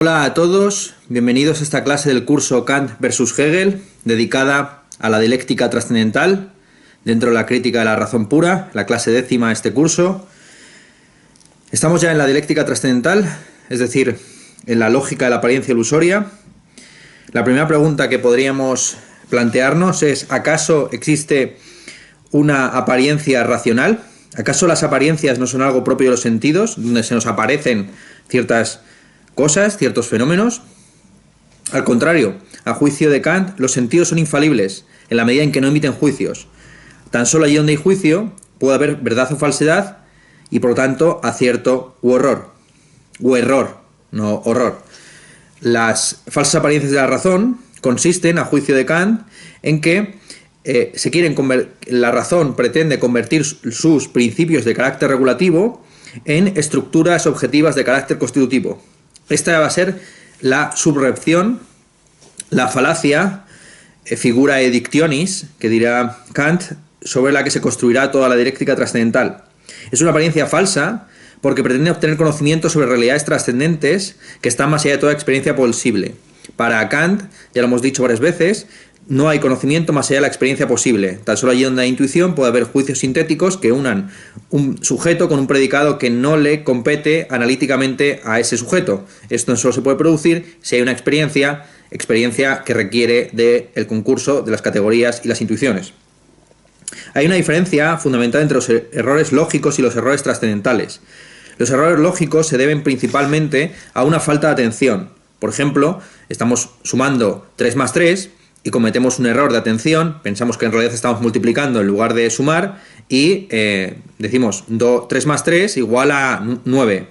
Hola a todos, bienvenidos a esta clase del curso Kant versus Hegel, dedicada a la dialéctica trascendental, dentro de la crítica de la razón pura, la clase décima de este curso. Estamos ya en la dialéctica trascendental, es decir, en la lógica de la apariencia ilusoria. La primera pregunta que podríamos plantearnos es: ¿acaso existe una apariencia racional? ¿Acaso las apariencias no son algo propio de los sentidos, donde se nos aparecen ciertas cosas, ciertos fenómenos? Al contrario, a juicio de Kant, los sentidos son infalibles, en la medida en que no emiten juicios. Tan solo allí donde hay juicio, puede haber verdad o falsedad, y por lo tanto, acierto u error. O error, no horror. Las falsas apariencias de la razón consisten, a juicio de Kant, en que la razón pretende convertir sus principios de carácter regulativo en estructuras objetivas de carácter constitutivo. Esta va a ser la subrepción, la falacia, figura edictionis, que dirá Kant, sobre la que se construirá toda la dialéctica trascendental. Es una apariencia falsa porque pretende obtener conocimiento sobre realidades trascendentes que están más allá de toda experiencia posible. Para Kant, ya lo hemos dicho varias veces, no hay conocimiento más allá de la experiencia posible. Tan solo allí donde hay intuición puede haber juicios sintéticos que unan un sujeto con un predicado que no le compete analíticamente a ese sujeto. Esto solo se puede producir si hay una experiencia que requiere del concurso de las categorías y las intuiciones. Hay una diferencia fundamental entre los errores lógicos y los errores trascendentales. Los errores lógicos se deben principalmente a una falta de atención. Por ejemplo, estamos sumando 3 más 3 y cometemos un error de atención, pensamos que en realidad estamos multiplicando en lugar de sumar y decimos 3 más 3 igual a 9,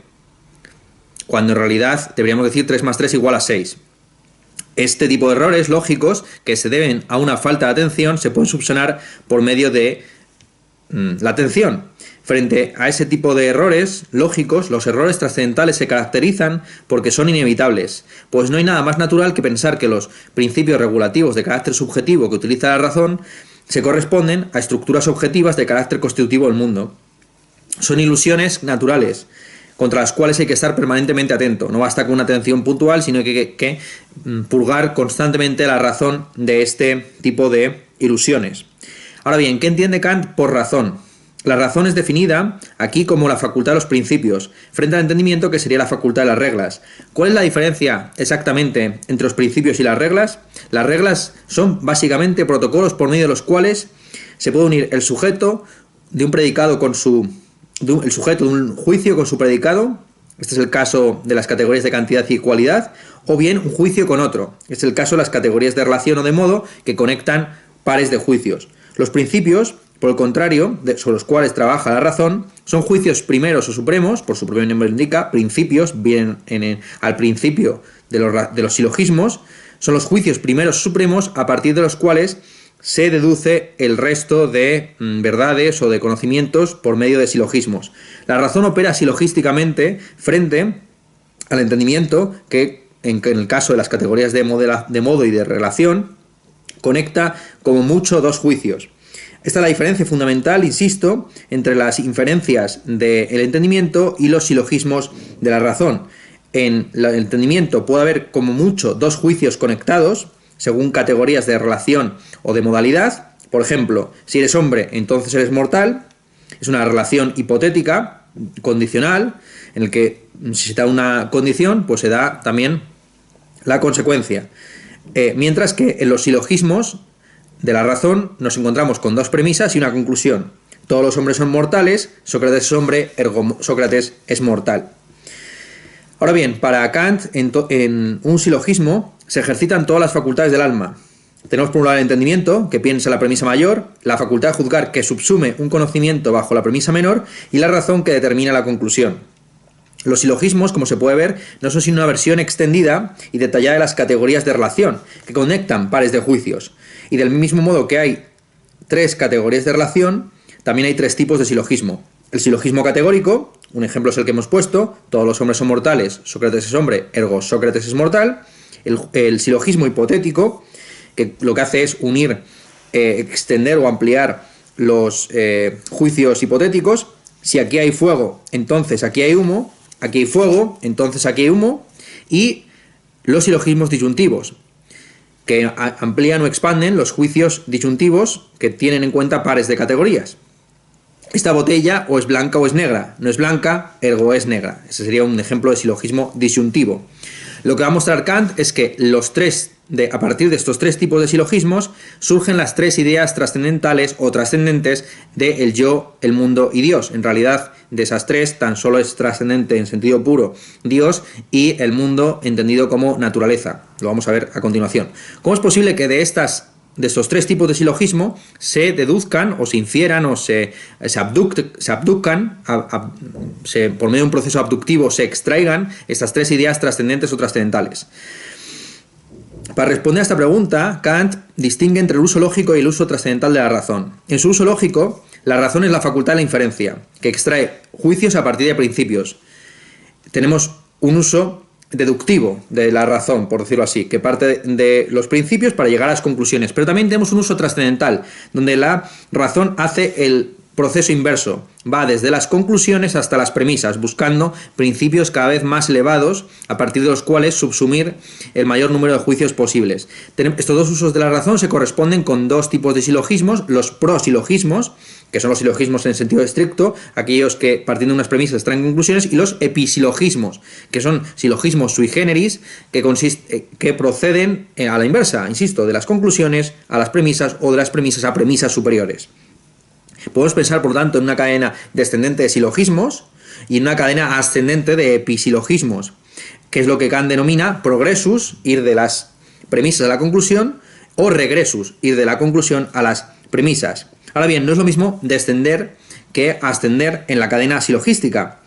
cuando en realidad deberíamos decir 3 más 3 igual a 6. Este tipo de errores lógicos que se deben a una falta de atención se pueden subsanar por medio de la atención. Frente a ese tipo de errores lógicos, los errores trascendentales se caracterizan porque son inevitables, pues no hay nada más natural que pensar que los principios regulativos de carácter subjetivo que utiliza la razón se corresponden a estructuras objetivas de carácter constitutivo del mundo. Son ilusiones naturales, contra las cuales hay que estar permanentemente atento. No basta con una atención puntual, sino que hay que purgar constantemente la razón de este tipo de ilusiones. Ahora bien, ¿qué entiende Kant por razón? La razón es definida aquí como la facultad de los principios, frente al entendimiento que sería la facultad de las reglas. ¿Cuál es la diferencia exactamente entre los principios y las reglas? Las reglas son básicamente protocolos por medio de los cuales se puede unir el sujeto de un predicado con el sujeto de un juicio con su predicado. Este es el caso de las categorías de cantidad y cualidad, o bien un juicio con otro. Este es el caso de las categorías de relación o de modo que conectan pares de juicios. Los principios, por el contrario, sobre los cuales trabaja la razón, son juicios primeros o supremos, por su propio nombre indica, principios, vienen al principio de los silogismos, son los juicios primeros o supremos a partir de los cuales se deduce el resto de verdades o de conocimientos por medio de silogismos. La razón opera silogísticamente frente al entendimiento que, en el caso de las categorías de modo y de relación, conecta como mucho dos juicios. Esta es la diferencia fundamental, insisto, entre las inferencias del entendimiento y los silogismos de la razón. En el entendimiento puede haber como mucho dos juicios conectados, según categorías de relación o de modalidad. Por ejemplo, si eres hombre, entonces eres mortal. Es una relación hipotética, condicional, en el que si se da una condición, pues se da también la consecuencia. Mientras que en los silogismos de la razón nos encontramos con dos premisas y una conclusión. Todos los hombres son mortales, Sócrates es hombre, ergo Sócrates es mortal. Ahora bien, para Kant, en un silogismo se ejercitan todas las facultades del alma. Tenemos por un lado el entendimiento, que piensa la premisa mayor, la facultad de juzgar, que subsume un conocimiento bajo la premisa menor, y la razón, que determina la conclusión. Los silogismos, como se puede ver, no son sino una versión extendida y detallada de las categorías de relación, que conectan pares de juicios. Y del mismo modo que hay 3 categorías de relación, también hay 3 tipos de silogismo. El silogismo categórico, un ejemplo es el que hemos puesto: todos los hombres son mortales, Sócrates es hombre, ergo Sócrates es mortal. El silogismo hipotético, que lo que hace es unir, extender o ampliar los juicios hipotéticos. Si aquí hay fuego, entonces aquí hay humo. Aquí hay fuego, entonces aquí hay humo. Y los silogismos disyuntivos, que amplían o expanden los juicios disyuntivos que tienen en cuenta pares de categorías. Esta botella o es blanca o es negra. No es blanca, ergo es negra. Ese sería un ejemplo de silogismo disyuntivo. Lo que va a mostrar Kant es que a partir de estos tres tipos de silogismos surgen las tres ideas trascendentales o trascendentes de el yo, el mundo y Dios. En realidad, de esas tres, tan solo es trascendente en sentido puro Dios y el mundo entendido como naturaleza. Lo vamos a ver a continuación. ¿Cómo es posible que de estos tres tipos de silogismo se deduzcan o se infieran o se abducan, por medio de un proceso abductivo se extraigan estas tres ideas trascendentes o trascendentales? Para responder a esta pregunta, Kant distingue entre el uso lógico y el uso trascendental de la razón. En su uso lógico, la razón es la facultad de la inferencia, que extrae juicios a partir de principios. Tenemos un uso deductivo de la razón, por decirlo así, que parte de los principios para llegar a las conclusiones. Pero también tenemos un uso trascendental, donde la razón hace el proceso inverso, va desde las conclusiones hasta las premisas, buscando principios cada vez más elevados, a partir de los cuales subsumir el mayor número de juicios posibles. Estos dos usos de la razón se corresponden con dos tipos de silogismos: los prosilogismos, que son los silogismos en sentido estricto, aquellos que partiendo de unas premisas traen conclusiones, y los episilogismos, que son silogismos sui generis, que proceden a la inversa, insisto, de las conclusiones a las premisas o de las premisas a premisas superiores. Podemos pensar, por tanto, en una cadena descendente de silogismos y en una cadena ascendente de episilogismos, que es lo que Kant denomina progressus, ir de las premisas a la conclusión, o regressus, ir de la conclusión a las premisas. Ahora bien, no es lo mismo descender que ascender en la cadena silogística.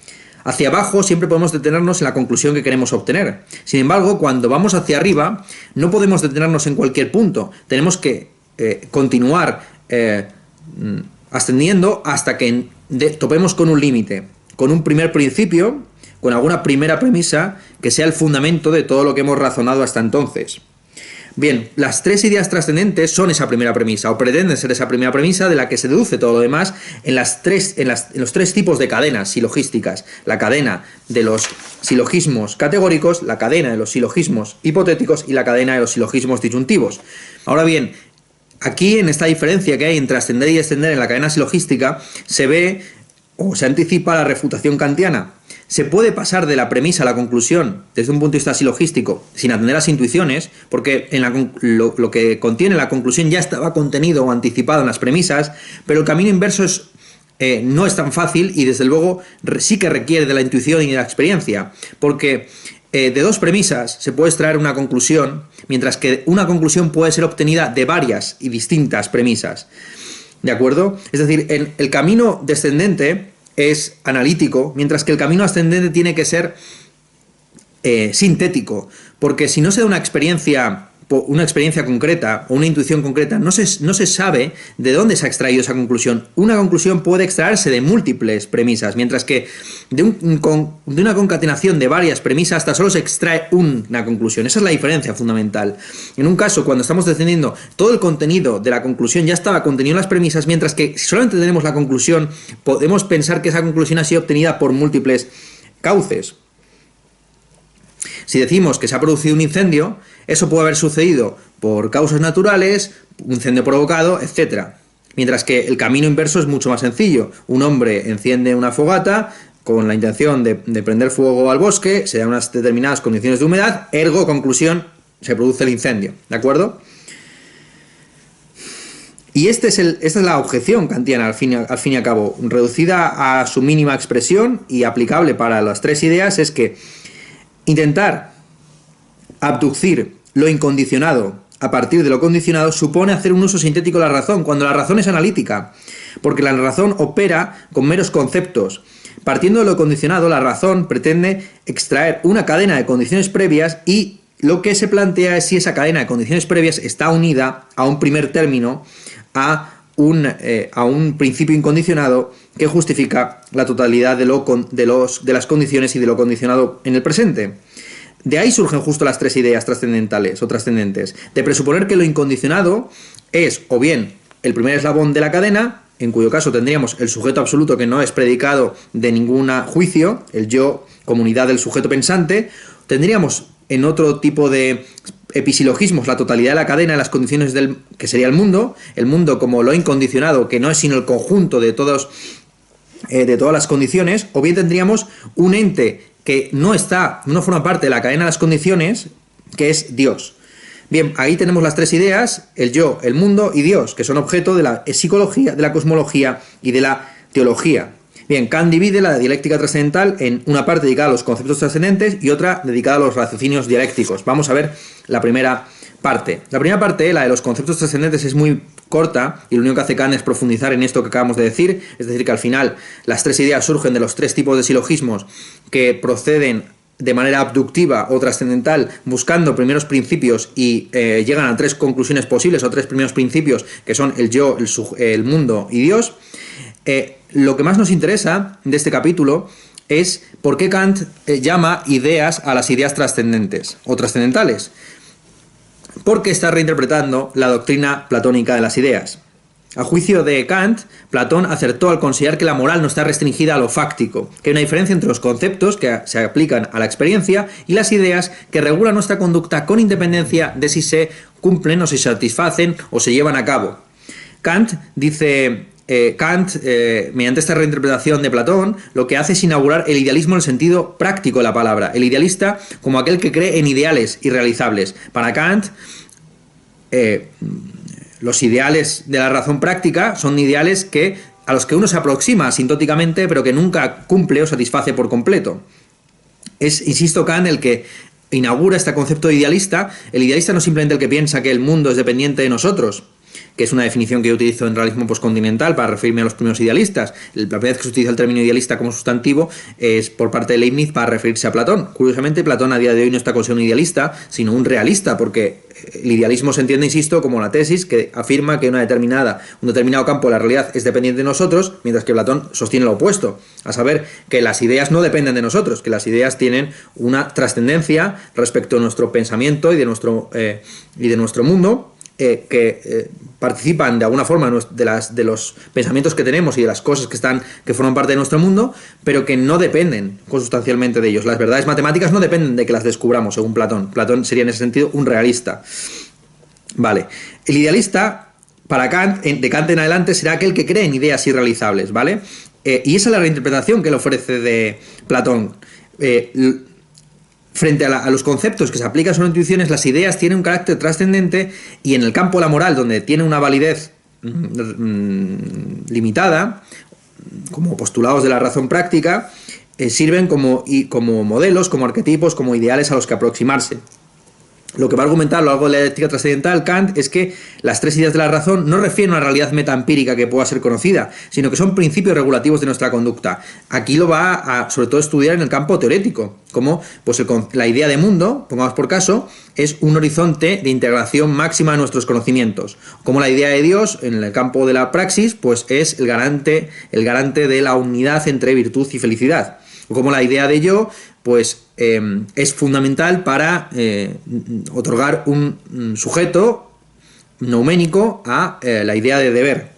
Hacia abajo siempre podemos detenernos en la conclusión que queremos obtener. Sin embargo, cuando vamos hacia arriba, no podemos detenernos en cualquier punto. Tenemos que continuar ascendiendo hasta que topemos con un límite, con un primer principio, con alguna primera premisa que sea el fundamento de todo lo que hemos razonado hasta entonces. Bien, las tres ideas trascendentes son esa primera premisa, o pretenden ser esa primera premisa de la que se deduce todo lo demás en los tres tipos de cadenas silogísticas: la cadena de los silogismos categóricos, la cadena de los silogismos hipotéticos y la cadena de los silogismos disyuntivos. Ahora bien, aquí, en esta diferencia que hay entre ascender y descender en la cadena silogística, se ve o se anticipa la refutación kantiana. Se puede pasar de la premisa a la conclusión desde un punto de vista silogístico sin atender a las intuiciones, porque lo que contiene la conclusión ya estaba contenido o anticipado en las premisas, pero el camino inverso no es tan fácil y desde luego sí que requiere de la intuición y de la experiencia, porque de dos premisas se puede extraer una conclusión, mientras que una conclusión puede ser obtenida de varias y distintas premisas. ¿De acuerdo? Es decir, el camino descendente es analítico, mientras que el camino ascendente tiene que ser sintético, porque si no se da una experiencia concreta o una intuición concreta, no se sabe de dónde se ha extraído esa conclusión. Una conclusión puede extraerse de múltiples premisas, mientras que de una concatenación de varias premisas hasta solo se extrae una conclusión. Esa es la diferencia fundamental. En un caso, cuando estamos descendiendo, todo el contenido de la conclusión ya estaba contenido en las premisas, mientras que si solamente tenemos la conclusión, podemos pensar que esa conclusión ha sido obtenida por múltiples cauces. Si decimos que se ha producido un incendio, eso puede haber sucedido por causas naturales, un incendio provocado, etc. Mientras que el camino inverso es mucho más sencillo. Un hombre enciende una fogata con la intención de prender fuego al bosque, se dan unas determinadas condiciones de humedad, ergo, conclusión, se produce el incendio. ¿De acuerdo? Y esta es la objeción kantiana, al fin y al cabo, reducida a su mínima expresión y aplicable para las tres ideas, es que intentar abducir lo incondicionado a partir de lo condicionado supone hacer un uso sintético de la razón, cuando la razón es analítica, porque la razón opera con meros conceptos. Partiendo de lo condicionado, la razón pretende extraer una cadena de condiciones previas y lo que se plantea es si esa cadena de condiciones previas está unida a un primer término, a un principio incondicionado que justifica la totalidad de las condiciones y de lo condicionado en el presente. De ahí surgen justo las tres ideas trascendentales o trascendentes, de presuponer que lo incondicionado es o bien el primer eslabón de la cadena, en cuyo caso tendríamos el sujeto absoluto que no es predicado de ningún juicio, el yo, comunidad del sujeto pensante, tendríamos en otro tipo de episilogismos la totalidad de la cadena de las condiciones que sería el mundo como lo incondicionado, que no es sino el conjunto de todas las condiciones, o bien tendríamos un ente que no forma parte de la cadena de las condiciones, que es Dios. Bien, ahí tenemos las tres ideas, el yo, el mundo y Dios, que son objeto de la psicología, de la cosmología y de la teología. Bien, Kant divide la dialéctica trascendental en una parte dedicada a los conceptos trascendentes y otra dedicada a los raciocinios dialécticos. Vamos a ver la primera parte. La primera parte, la de los conceptos trascendentes, es muy corta y lo único que hace Kant es profundizar en esto que acabamos de decir, es decir, que al final las tres ideas surgen de los tres tipos de silogismos que proceden de manera abductiva o trascendental, buscando primeros principios y llegan a tres conclusiones posibles o tres primeros principios, que son el yo, el mundo y Dios. Lo que más nos interesa de este capítulo es por qué Kant llama ideas a las ideas trascendentes o trascendentales. Porque está reinterpretando la doctrina platónica de las ideas. A juicio de Kant, Platón acertó al considerar que la moral no está restringida a lo fáctico, que hay una diferencia entre los conceptos que se aplican a la experiencia y las ideas que regulan nuestra conducta con independencia de si se cumplen o se satisfacen o se llevan a cabo. Kant dice... mediante esta reinterpretación de Platón, lo que hace es inaugurar el idealismo en el sentido práctico de la palabra. El idealista como aquel que cree en ideales irrealizables. Para Kant, los ideales de la razón práctica son ideales a los que uno se aproxima asintóticamente, pero que nunca cumple o satisface por completo. Es, insisto, Kant el que inaugura este concepto de idealista. El idealista no es simplemente el que piensa que el mundo es dependiente de nosotros, que es una definición que yo utilizo en realismo postcontinental para referirme a los primeros idealistas. La primera vez que se utiliza el término idealista como sustantivo es por parte de Leibniz para referirse a Platón. Curiosamente, Platón a día de hoy no está considerado un idealista, sino un realista, porque el idealismo se entiende, insisto, como la tesis que afirma que un determinado campo de la realidad es dependiente de nosotros, mientras que Platón sostiene lo opuesto, a saber que las ideas no dependen de nosotros, que las ideas tienen una trascendencia respecto a nuestro pensamiento y de nuestro mundo, que participan de alguna forma de los pensamientos que tenemos y de las cosas que forman parte de nuestro mundo, pero que no dependen consustancialmente de ellos. Las verdades matemáticas no dependen de que las descubramos, según Platón. Platón sería en ese sentido un realista. Vale. El idealista, para Kant, de Kant en adelante, será aquel que cree en ideas irrealizables, ¿vale? Y esa es la reinterpretación que le ofrece de Platón. Frente a los conceptos que se aplican sobre intuiciones, las ideas tienen un carácter trascendente y en el campo de la moral, donde tiene una validez limitada, como postulados de la razón práctica, sirven como modelos, como arquetipos, como ideales a los que aproximarse. Lo que va a argumentar a lo largo de la dialéctica trascendental Kant es que las tres ideas de la razón no refieren a una realidad metaempírica que pueda ser conocida, sino que son principios regulativos de nuestra conducta. Aquí lo va a, sobre todo, estudiar en el campo teórico, como pues, la idea de mundo, pongamos por caso, es un horizonte de integración máxima de nuestros conocimientos. Como la idea de Dios, en el campo de la praxis, pues es el garante de la unidad entre virtud y felicidad. O como la idea de yo, pues es fundamental para otorgar un sujeto nouménico a la idea de deber.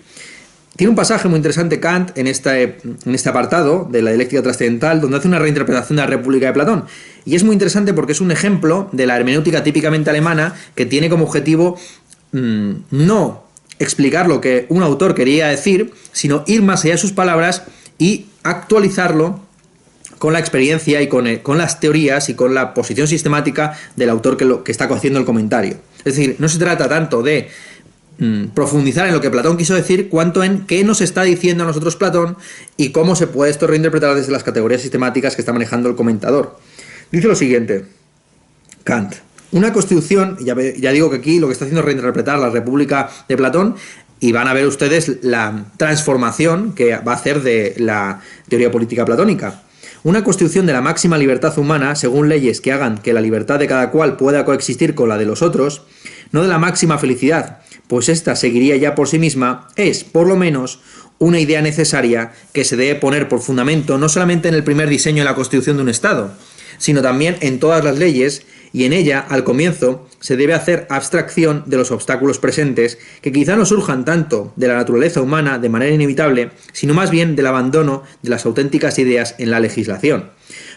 Tiene un pasaje muy interesante Kant en este apartado de la dialéctica trascendental, donde hace una reinterpretación de la República de Platón. Y es muy interesante porque es un ejemplo de la hermenéutica típicamente alemana que tiene como objetivo no explicar lo que un autor quería decir, sino ir más allá de sus palabras y actualizarlo con la experiencia y con las teorías y con la posición sistemática del autor que está haciendo el comentario. Es decir, no se trata tanto de profundizar en lo que Platón quiso decir, cuanto en qué nos está diciendo a nosotros Platón y cómo se puede esto reinterpretar desde las categorías sistemáticas que está manejando el comentador. Dice lo siguiente, Kant: una constitución, ya digo que aquí lo que está haciendo es reinterpretar la República de Platón, y van a ver ustedes la transformación que va a hacer de la teoría política platónica. Una constitución de la máxima libertad humana, según leyes que hagan que la libertad de cada cual pueda coexistir con la de los otros, no de la máxima felicidad, pues ésta seguiría ya por sí misma, es, por lo menos, una idea necesaria que se debe poner por fundamento no solamente en el primer diseño de la constitución de un Estado, sino también en todas las leyes, y en ella, al comienzo, se debe hacer abstracción de los obstáculos presentes, que quizá no surjan tanto de la naturaleza humana de manera inevitable, sino más bien del abandono de las auténticas ideas en la legislación.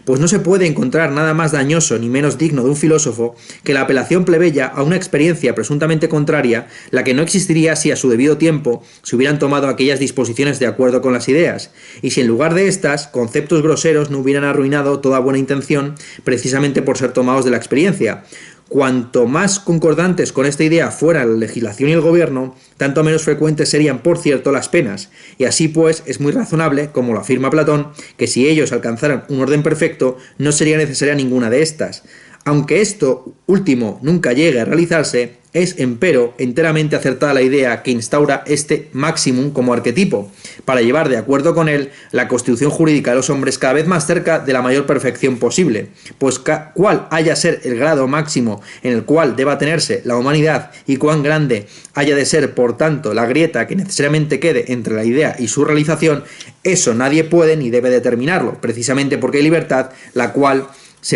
Pues no se puede encontrar nada más dañoso ni menos digno de un filósofo que la apelación plebeya a una experiencia presuntamente contraria, la que no existiría si a su debido tiempo se hubieran tomado aquellas disposiciones de acuerdo con las ideas, y si en lugar de estas, conceptos groseros no hubieran arruinado toda buena intención precisamente por ser tomados de la experiencia. Cuanto más concordantes con esta idea fuera la legislación y el gobierno, tanto menos frecuentes serían, por cierto, las penas, y así pues es muy razonable, como lo afirma Platón, que si ellos alcanzaran un orden perfecto, no sería necesaria ninguna de estas. Aunque esto último nunca llegue a realizarse, es, empero, enteramente acertada la idea que instaura este máximum como arquetipo, para llevar de acuerdo con él la constitución jurídica de los hombres cada vez más cerca de la mayor perfección posible, pues cuál haya ser el grado máximo en el cual deba tenerse la humanidad y cuán grande haya de ser, por tanto, la grieta que necesariamente quede entre la idea y su realización, eso nadie puede ni debe determinarlo, precisamente porque hay libertad, la cual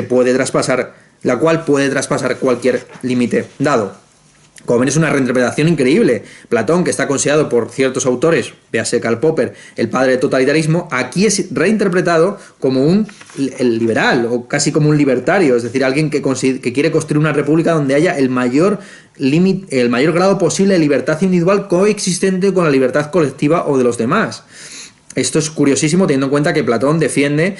puede traspasar cualquier límite dado. Como ven, es una reinterpretación increíble. Platón, que está considerado por ciertos autores, véase Karl Popper, el padre del totalitarismo, aquí es reinterpretado como el liberal, o casi como un libertario, es decir, alguien que quiere construir una república donde haya el mayor grado posible de libertad individual coexistente con la libertad colectiva o de los demás. Esto es curiosísimo teniendo en cuenta que Platón defiende,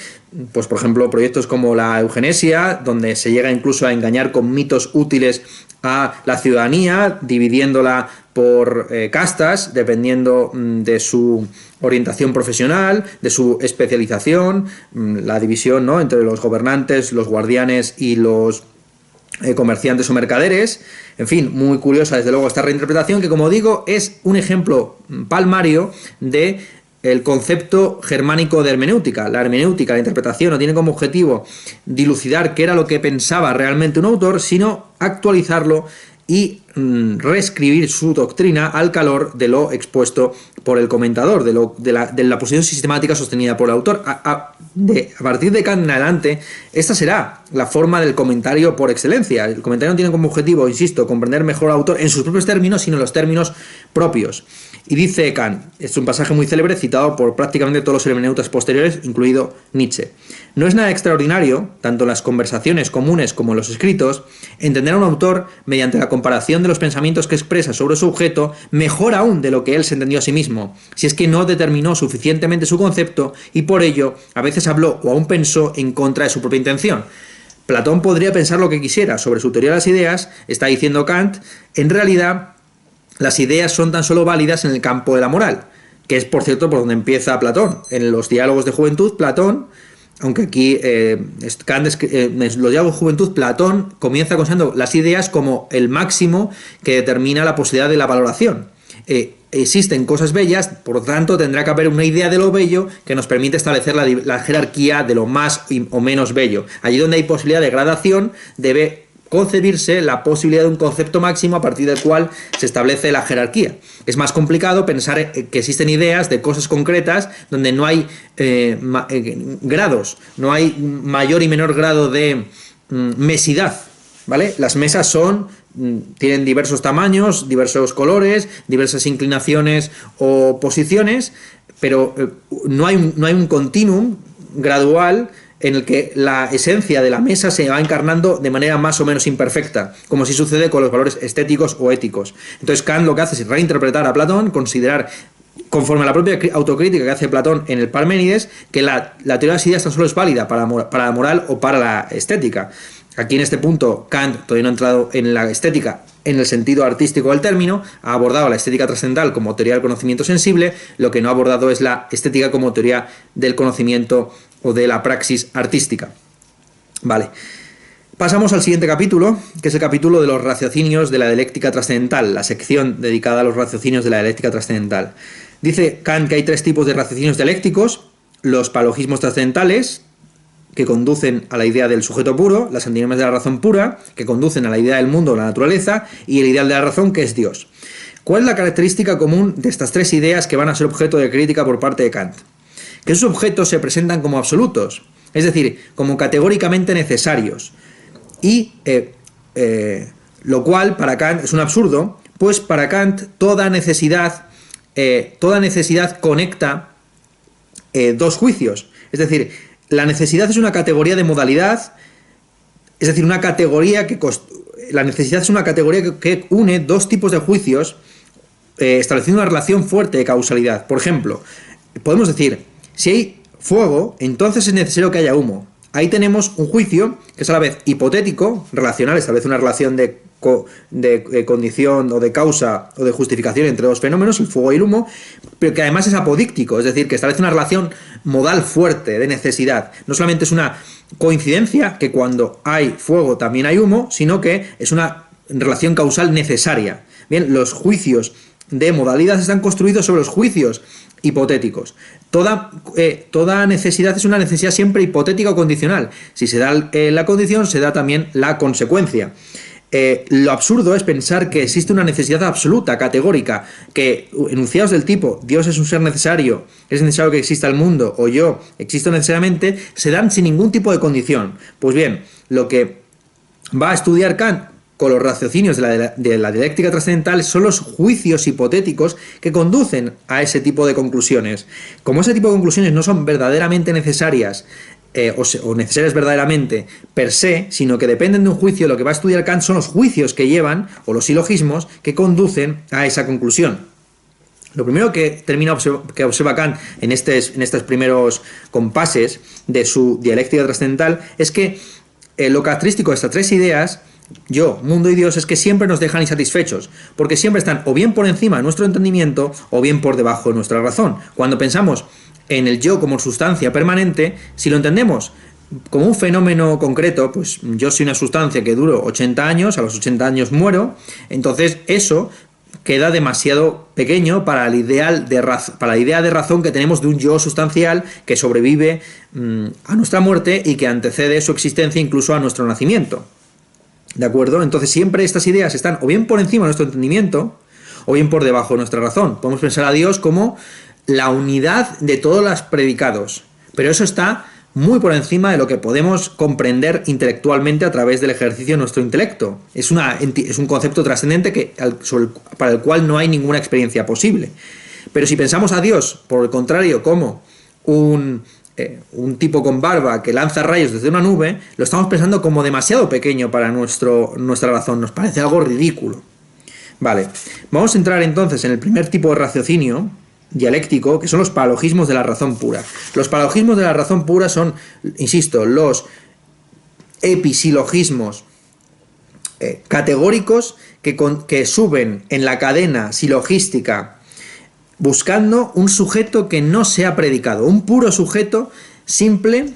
pues por ejemplo, proyectos como la eugenesia, donde se llega incluso a engañar con mitos útiles a la ciudadanía, dividiéndola por castas, dependiendo de su orientación profesional, de su especialización, la división, ¿no?, entre los gobernantes, los guardianes y los comerciantes o mercaderes. En fin, muy curiosa desde luego esta reinterpretación, que como digo es un ejemplo palmario de el concepto germánico de hermenéutica. La hermenéutica, la interpretación, no tiene como objetivo dilucidar qué era lo que pensaba realmente un autor, sino actualizarlo y reescribir su doctrina al calor de lo expuesto por el comentador, de la posición sistemática sostenida por el autor. A partir de Kant en adelante, esta será la forma del comentario por excelencia. El comentario no tiene como objetivo, insisto, comprender mejor al autor en sus propios términos, sino en los términos propios. Y dice Kant, es un pasaje muy célebre citado por prácticamente todos los hermeneutas posteriores, incluido Nietzsche: no es nada extraordinario, tanto en las conversaciones comunes como en los escritos, entender a un autor mediante la comparación de los pensamientos que expresa sobre su objeto, mejor aún de lo que él se entendió a sí mismo, si es que no determinó suficientemente su concepto y por ello a veces habló o aún pensó en contra de su propia intención. Platón podría pensar lo que quisiera sobre su teoría de las ideas, está diciendo Kant, en realidad las ideas son tan solo válidas en el campo de la moral, que es, por cierto, por donde empieza Platón. En los diálogos de juventud, Platón, aunque aquí Kant, los diálogos de juventud, Platón comienza considerando las ideas como el máximo que determina la posibilidad de la valoración. Existen cosas bellas, por lo tanto tendrá que haber una idea de lo bello que nos permite establecer la jerarquía de lo más o menos bello. Allí donde hay posibilidad de gradación, debe concebirse la posibilidad de un concepto máximo a partir del cual se establece la jerarquía. Es más complicado pensar que existen ideas de cosas concretas donde no hay grados, no hay mayor y menor grado de mesidad, ¿vale? Las mesas tienen diversos tamaños, diversos colores, diversas inclinaciones o posiciones, pero no hay un continuum gradual en el que la esencia de la mesa se va encarnando de manera más o menos imperfecta, como si sucede con los valores estéticos o éticos. Entonces Kant lo que hace es reinterpretar a Platón, considerar, conforme a la propia autocrítica que hace Platón en el Parménides, que la teoría de las ideas tan solo es válida para la moral o para la estética. Aquí en este punto Kant todavía no ha entrado en la estética en el sentido artístico del término, ha abordado la estética trascendental como teoría del conocimiento sensible, lo que no ha abordado es la estética como teoría del conocimiento o de la praxis artística. Vale. Pasamos al siguiente capítulo, que es el capítulo de los raciocinios de la dialéctica trascendental, la sección dedicada a los raciocinios de la dialéctica trascendental. Dice Kant que hay tres tipos de raciocinios dialécticos: los paralogismos trascendentales, que conducen a la idea del sujeto puro, las antinomias de la razón pura, que conducen a la idea del mundo o la naturaleza, y el ideal de la razón, que es Dios. ¿Cuál es la característica común de estas tres ideas que van a ser objeto de crítica por parte de Kant? Que sus objetos se presentan como absolutos, es decir, como categóricamente necesarios, y lo cual para Kant es un absurdo, pues para Kant toda necesidad conecta dos juicios, es decir, la necesidad es una categoría de modalidad, es decir, una categoría la necesidad es una categoría que une dos tipos de juicios, estableciendo una relación fuerte de causalidad. Por ejemplo, podemos decir, si hay fuego, entonces es necesario que haya humo. Ahí tenemos un juicio que es a la vez hipotético, relacional, establece una relación de condición o de causa o de justificación entre dos fenómenos, el fuego y el humo, pero que además es apodíctico, es decir, que establece una relación modal fuerte de necesidad. No solamente es una coincidencia que cuando hay fuego también hay humo, sino que es una relación causal necesaria. Bien, los juicios de modalidad están construidos sobre los juicios hipotéticos. Toda necesidad es una necesidad siempre hipotética o condicional. Si se da la condición, se da también la consecuencia. Lo absurdo es pensar que existe una necesidad absoluta, categórica, que enunciados del tipo Dios es un ser necesario, es necesario que exista el mundo, o yo existo necesariamente, se dan sin ningún tipo de condición. Pues bien, lo que va a estudiar Kant con los raciocinios de la dialéctica trascendental son los juicios hipotéticos que conducen a ese tipo de conclusiones. Como ese tipo de conclusiones no son verdaderamente necesarias, o necesarias verdaderamente per se, sino que dependen de un juicio, lo que va a estudiar Kant son los juicios que llevan, o los silogismos, que conducen a esa conclusión. Lo primero que observa Kant en estos primeros compases de su dialéctica trascendental es que lo característico de estas tres ideas, yo, mundo y Dios, es que siempre nos dejan insatisfechos, porque siempre están o bien por encima de nuestro entendimiento o bien por debajo de nuestra razón. Cuando pensamos en el yo como sustancia permanente, si lo entendemos como un fenómeno concreto, pues yo soy una sustancia que duro 80 años, a los 80 años muero, entonces eso queda demasiado pequeño para la idea de razón que tenemos de un yo sustancial que sobrevive a nuestra muerte y que antecede su existencia incluso a nuestro nacimiento. ¿De acuerdo? Entonces siempre estas ideas están o bien por encima de nuestro entendimiento o bien por debajo de nuestra razón. Podemos pensar a Dios como la unidad de todos los predicados, pero eso está muy por encima de lo que podemos comprender intelectualmente a través del ejercicio de nuestro intelecto. Es un concepto trascendente para el cual no hay ninguna experiencia posible. Pero si pensamos a Dios, por el contrario, como un tipo con barba que lanza rayos desde una nube, lo estamos pensando como demasiado pequeño para nuestra razón, nos parece algo ridículo. Vale, vamos a entrar entonces en el primer tipo de raciocinio dialéctico, que son los paralogismos de la razón pura. Los paralogismos de la razón pura son, insisto, los episilogismos categóricos que suben en la cadena silogística buscando un sujeto que no sea predicado, un puro sujeto simple,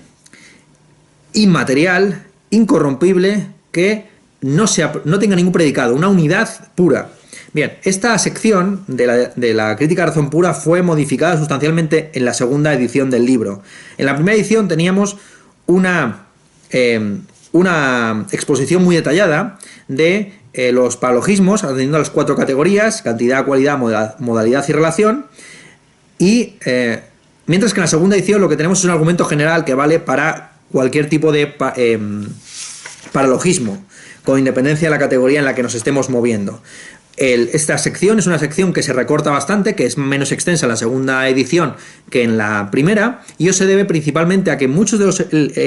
inmaterial, incorrompible, que no tenga ningún predicado, una unidad pura. Bien, esta sección de la crítica de la razón pura fue modificada sustancialmente en la segunda edición del libro. En la primera edición teníamos una exposición muy detallada de los paralogismos, atendiendo a las 4 categorías: cantidad, cualidad, modalidad y relación. Y mientras que en la segunda edición lo que tenemos es un argumento general que vale para cualquier tipo de paralogismo, con independencia de la categoría en la que nos estemos moviendo. Esta sección es una sección que se recorta bastante, que es menos extensa en la segunda edición que en la primera, y eso se debe principalmente a que muchos de los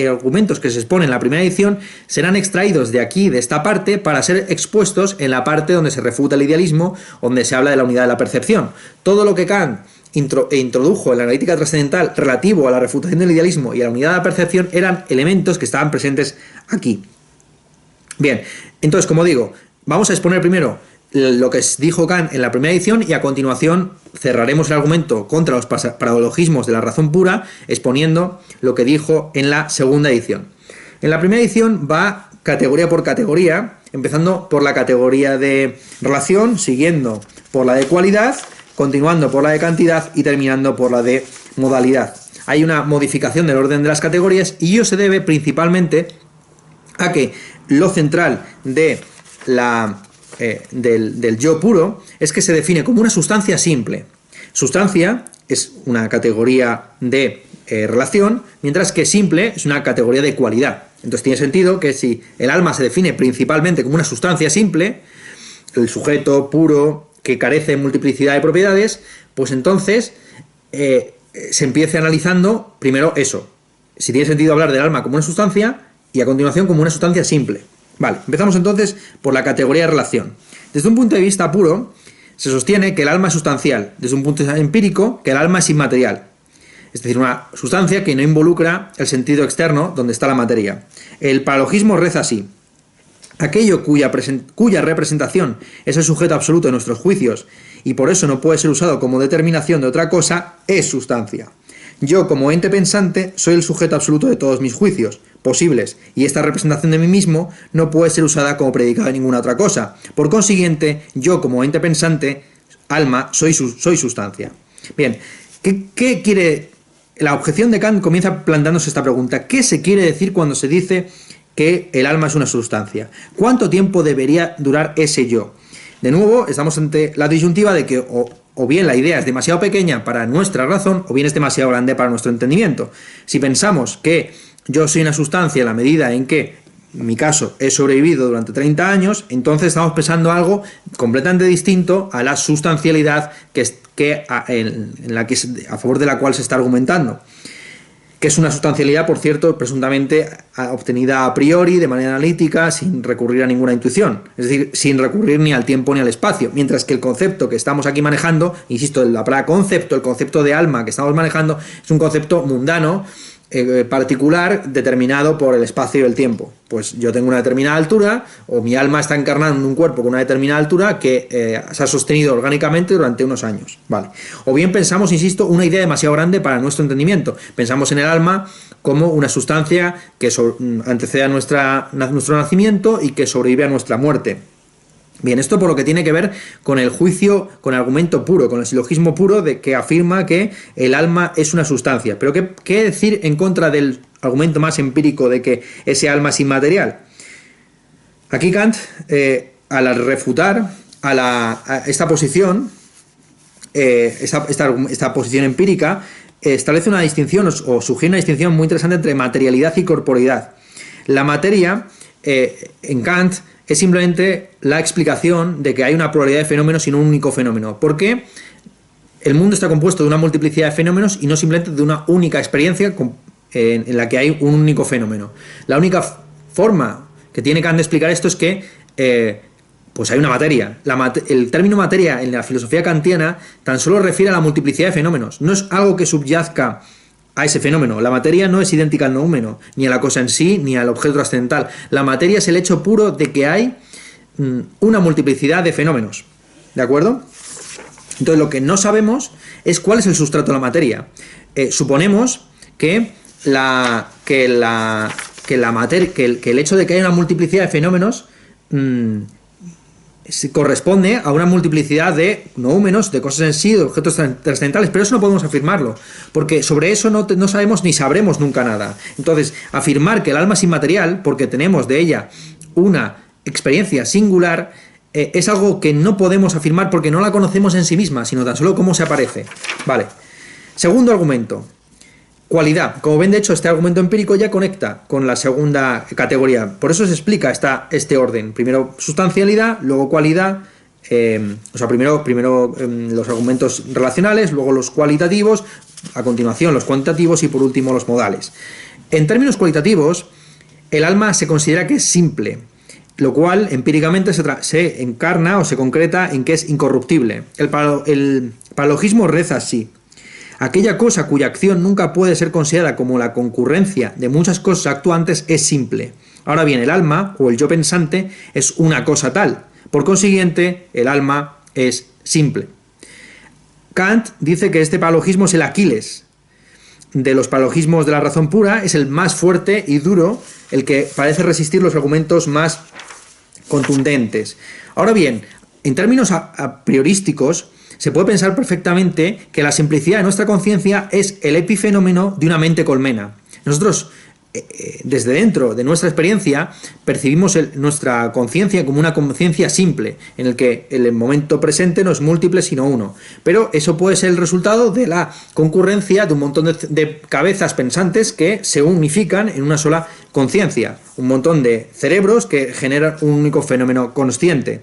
argumentos que se exponen en la primera edición serán extraídos de aquí, de esta parte, para ser expuestos en la parte donde se refuta el idealismo, donde se habla de la unidad de la percepción. Todo lo que Kant introdujo en la analítica trascendental relativo a la refutación del idealismo y a la unidad de la percepción eran elementos que estaban presentes aquí. Bien, entonces, como digo, vamos a exponer primero lo que dijo Kant en la primera edición y a continuación cerraremos el argumento contra los paralogismos de la razón pura exponiendo lo que dijo en la segunda edición. En la primera edición va categoría por categoría, empezando por la categoría de relación, siguiendo por la de cualidad, continuando por la de cantidad y terminando por la de modalidad. Hay una modificación del orden de las categorías y ello se debe principalmente a que lo central de del yo puro es que se define como una sustancia simple. Sustancia es una categoría de relación, mientras que simple es una categoría de cualidad. Entonces tiene sentido que si el alma se define principalmente como una sustancia simple, el sujeto puro que carece de multiplicidad de propiedades, pues entonces se empiece analizando primero eso, si tiene sentido hablar del alma como una sustancia y a continuación como una sustancia simple. Vale, empezamos entonces por la categoría de relación. Desde un punto de vista puro, se sostiene que el alma es sustancial, desde un punto de vista empírico, que el alma es inmaterial. Es decir, una sustancia que no involucra el sentido externo donde está la materia. El paralogismo reza así: aquello cuya representación es el sujeto absoluto de nuestros juicios y por eso no puede ser usado como determinación de otra cosa, es sustancia. Yo, como ente pensante, soy el sujeto absoluto de todos mis juicios posibles, y esta representación de mí mismo no puede ser usada como predicado de ninguna otra cosa. Por consiguiente, yo, como ente pensante, alma, soy sustancia. Bien, ¿qué quiere? La objeción de Kant comienza planteándose esta pregunta: ¿qué se quiere decir cuando se dice que el alma es una sustancia? ¿Cuánto tiempo debería durar ese yo? De nuevo, estamos ante la disyuntiva de que o bien la idea es demasiado pequeña para nuestra razón, o bien es demasiado grande para nuestro entendimiento. Si pensamos que yo soy una sustancia en la medida en que, en mi caso, he sobrevivido durante 30 años, entonces estamos pensando algo completamente distinto a la sustancialidad a favor de la cual se está argumentando, que es una sustancialidad, por cierto, presuntamente obtenida a priori, de manera analítica, sin recurrir a ninguna intuición, es decir, sin recurrir ni al tiempo ni al espacio, mientras que el concepto que estamos aquí manejando, insisto, la palabra concepto, el concepto de alma que estamos manejando, es un concepto mundano, particular, determinado por el espacio y el tiempo. Pues yo tengo una determinada altura, o mi alma está encarnada en un cuerpo con una determinada altura que se ha sostenido orgánicamente durante unos años. Vale. O bien pensamos, insisto, una idea demasiado grande para nuestro entendimiento. Pensamos en el alma como una sustancia que antecede a nuestro nacimiento y que sobrevive a nuestra muerte. Bien, esto por lo que tiene que ver con el juicio, con el argumento puro, con el silogismo puro de que afirma que el alma es una sustancia. Pero ¿qué decir en contra del argumento más empírico de que ese alma es inmaterial? Aquí Kant, al refutar a esta posición, esta posición empírica, establece una distinción o sugiere una distinción muy interesante entre materialidad y corporeidad. La materia, en Kant, es simplemente la explicación de que hay una pluralidad de fenómenos y no un único fenómeno. ¿Por qué? El mundo está compuesto de una multiplicidad de fenómenos y no simplemente de una única experiencia en la que hay un único fenómeno. La única forma que tiene Kant de explicar esto es que pues hay una materia. El término materia en la filosofía kantiana tan solo refiere a la multiplicidad de fenómenos. No es algo que subyazca a ese fenómeno. La materia no es idéntica al noúmeno, ni a la cosa en sí, ni al objeto trascendental. La materia es el hecho puro de que hay una multiplicidad de fenómenos. ¿De acuerdo? Entonces, lo que no sabemos es cuál es el sustrato de la materia. Suponemos que el hecho de que haya una multiplicidad de fenómenos corresponde a una multiplicidad de noúmenos, de cosas en sí, de objetos trascendentales, pero eso no podemos afirmarlo, porque sobre eso no sabemos ni sabremos nunca nada. Entonces, afirmar que el alma es inmaterial, porque tenemos de ella una experiencia singular, es algo que no podemos afirmar porque no la conocemos en sí misma, sino tan solo cómo se aparece. Vale. Segundo argumento. Cualidad. Como ven, de hecho, este argumento empírico ya conecta con la segunda categoría. Por eso se explica este orden. Primero sustancialidad, luego cualidad. Primero los argumentos relacionales, luego los cualitativos, a continuación los cuantitativos y por último los modales. En términos cualitativos, el alma se considera que es simple, lo cual empíricamente se encarna o se concreta en que es incorruptible. El paralogismo reza así: aquella cosa cuya acción nunca puede ser considerada como la concurrencia de muchas cosas actuantes es simple. Ahora bien, el alma, o el yo pensante, es una cosa tal. Por consiguiente, el alma es simple. Kant dice que este paralogismo es el Aquiles de los paralogismos de la razón pura, es el más fuerte y duro, el que parece resistir los argumentos más contundentes. Ahora bien, en términos a priorísticos, se puede pensar perfectamente que la simplicidad de nuestra conciencia es el epifenómeno de una mente colmena. Nosotros, desde dentro de nuestra experiencia, percibimos nuestra conciencia como una conciencia simple, en el que el momento presente no es múltiple sino uno. Pero eso puede ser el resultado de la concurrencia de un montón de cabezas pensantes que se unifican en una sola conciencia. Un montón de cerebros que generan un único fenómeno consciente.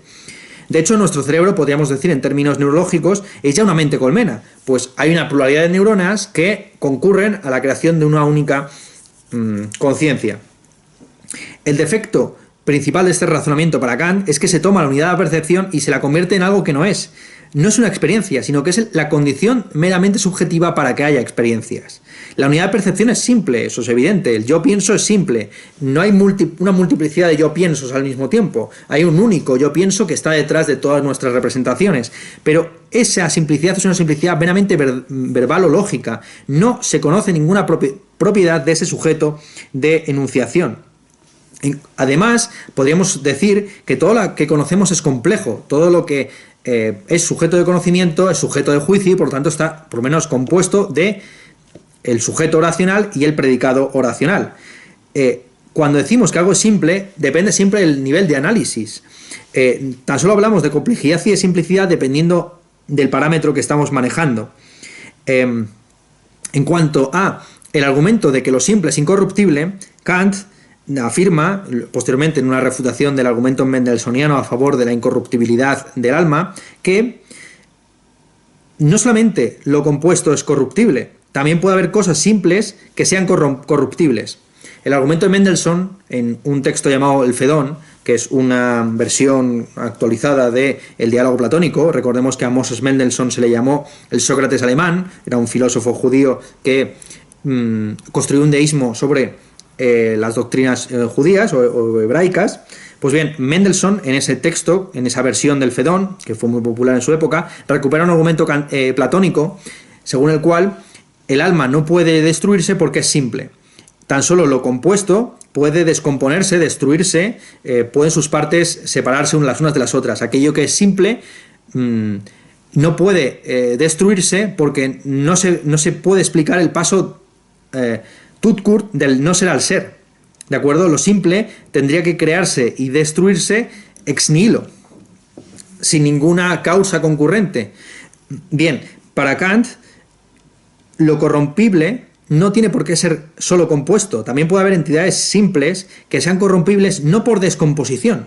De hecho, nuestro cerebro, podríamos decir en términos neurológicos, es ya una mente colmena, pues hay una pluralidad de neuronas que concurren a la creación de una única conciencia. El defecto principal de este razonamiento para Kant es que se toma la unidad de la percepción y se la convierte en algo que no es. No es una experiencia, sino que es la condición meramente subjetiva para que haya experiencias. La unidad de percepción es simple, eso es evidente. El yo pienso es simple. No hay una multiplicidad de yo piensos al mismo tiempo. Hay un único yo pienso que está detrás de todas nuestras representaciones. Pero esa simplicidad es una simplicidad meramente verbal o lógica. No se conoce ninguna propiedad de ese sujeto de enunciación. Además, podríamos decir que todo lo que conocemos es complejo. Todo lo que es sujeto de conocimiento es sujeto de juicio y por lo tanto está por lo menos compuesto de el sujeto oracional y el predicado oracional. Cuando decimos que algo es simple, depende siempre del nivel de análisis. Tan solo hablamos de complejidad y de simplicidad dependiendo del parámetro que estamos manejando. En cuanto a el argumento de que lo simple es incorruptible, Kant afirma, posteriormente en una refutación del argumento mendelssohniano a favor de la incorruptibilidad del alma, que no solamente lo compuesto es corruptible, también puede haber cosas simples que sean corruptibles. El argumento de Mendelssohn, en un texto llamado El Fedón, que es una versión actualizada del diálogo platónico, recordemos que a Moses Mendelssohn se le llamó el Sócrates alemán, era un filósofo judío que construyó un deísmo sobre las doctrinas judías o hebraicas. Pues bien, Mendelssohn en ese texto, en esa versión del Fedón, que fue muy popular en su época, recupera un argumento platónico según el cual el alma no puede destruirse porque es simple. Tan solo lo compuesto puede descomponerse, destruirse, pueden sus partes separarse las unas de las otras. Aquello que es simple no puede destruirse porque no se puede explicar el paso tout court del no ser al ser. ¿De acuerdo? Lo simple tendría que crearse y destruirse ex nihilo, sin ninguna causa concurrente. Bien, para Kant, lo corrompible no tiene por qué ser solo compuesto. También puede haber entidades simples que sean corrompibles no por descomposición,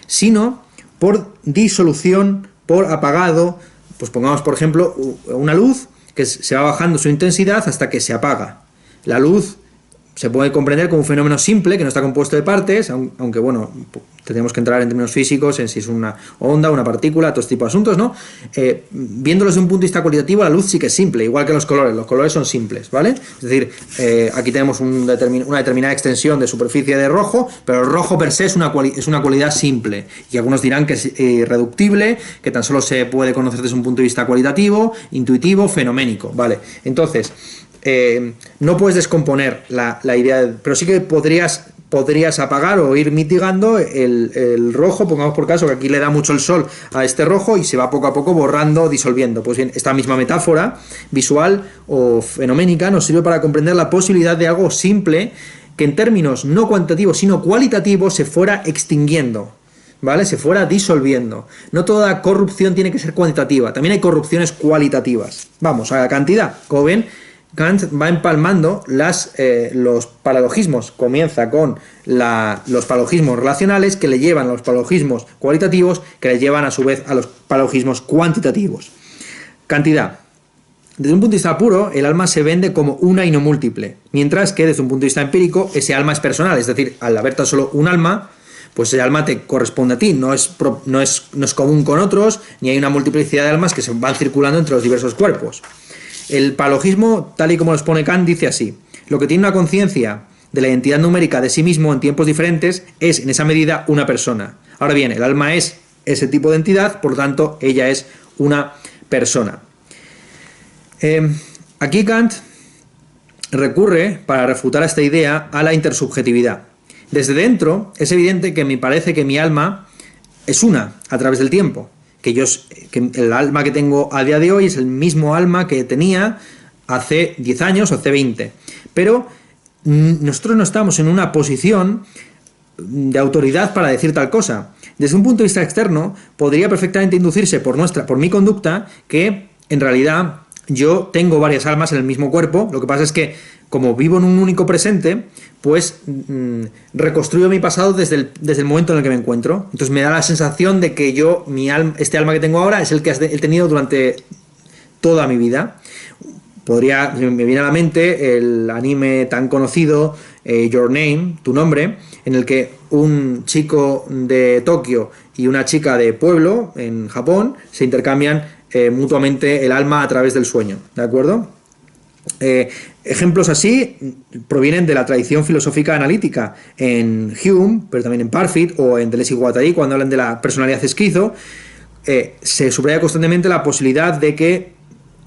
sino por disolución, por apagado. Pues pongamos, por ejemplo, una luz que se va bajando su intensidad hasta que se apaga. La luz se puede comprender como un fenómeno simple que no está compuesto de partes, aunque bueno, tendríamos que entrar en términos físicos, en si es una onda, una partícula, todo este tipo de asuntos, ¿no? Viéndolos desde un punto de vista cualitativo, la luz sí que es simple, igual que los colores son simples, ¿vale? Es decir, aquí tenemos una determinada extensión de superficie de rojo, pero el rojo per se es una cualidad simple, y algunos dirán que es irreductible, que tan solo se puede conocer desde un punto de vista cualitativo, intuitivo, fenoménico, ¿vale? Entonces, no puedes descomponer la idea, pero sí que podrías apagar o ir mitigando el rojo, pongamos por caso que aquí le da mucho el sol a este rojo y se va poco a poco borrando, disolviendo. Pues bien, esta misma metáfora visual o fenoménica nos sirve para comprender la posibilidad de algo simple que en términos no cuantitativos sino cualitativos se fuera extinguiendo, ¿vale? Se fuera disolviendo. No toda corrupción tiene que ser cuantitativa, también hay corrupciones cualitativas. Vamos a la cantidad. Como ven, Kant va empalmando los paralogismos. Comienza con los paralogismos relacionales que le llevan a los paralogismos cualitativos, que le llevan a su vez a los paralogismos cuantitativos. Cantidad. Desde un punto de vista puro, el alma se vende como una y no múltiple, mientras que desde un punto de vista empírico, ese alma es personal, es decir, al haber tan solo un alma, pues ese alma te corresponde a ti, no es común con otros, ni hay una multiplicidad de almas que se van circulando entre los diversos cuerpos. El paralogismo, tal y como lo expone Kant, dice así: lo que tiene una conciencia de la identidad numérica de sí mismo en tiempos diferentes es, en esa medida, una persona. Ahora bien, el alma es ese tipo de entidad, por lo tanto, ella es una persona. Aquí Kant recurre, para refutar esta idea, a la intersubjetividad. Desde dentro, es evidente que me parece que mi alma es una, a través del tiempo. Que el alma que tengo a día de hoy es el mismo alma que tenía hace 10 años o hace 20. Pero nosotros no estamos en una posición de autoridad para decir tal cosa. Desde un punto de vista externo, podría perfectamente inducirse por mi conducta que, en realidad, yo tengo varias almas en el mismo cuerpo. Lo que pasa es que, como vivo en un único presente, pues reconstruyo mi pasado desde el momento en el que me encuentro. Entonces me da la sensación de que este alma que tengo ahora es el que he tenido durante toda mi vida. Me viene a la mente el anime tan conocido, Your Name, Tu Nombre, en el que un chico de Tokio y una chica de pueblo, en Japón, se intercambian mutuamente el alma a través del sueño, ¿de acuerdo? Ejemplos así provienen de la tradición filosófica analítica en Hume, pero también en Parfit o en Deleuze y Guattari, cuando hablan de la personalidad esquizo. Se subraya constantemente la posibilidad de que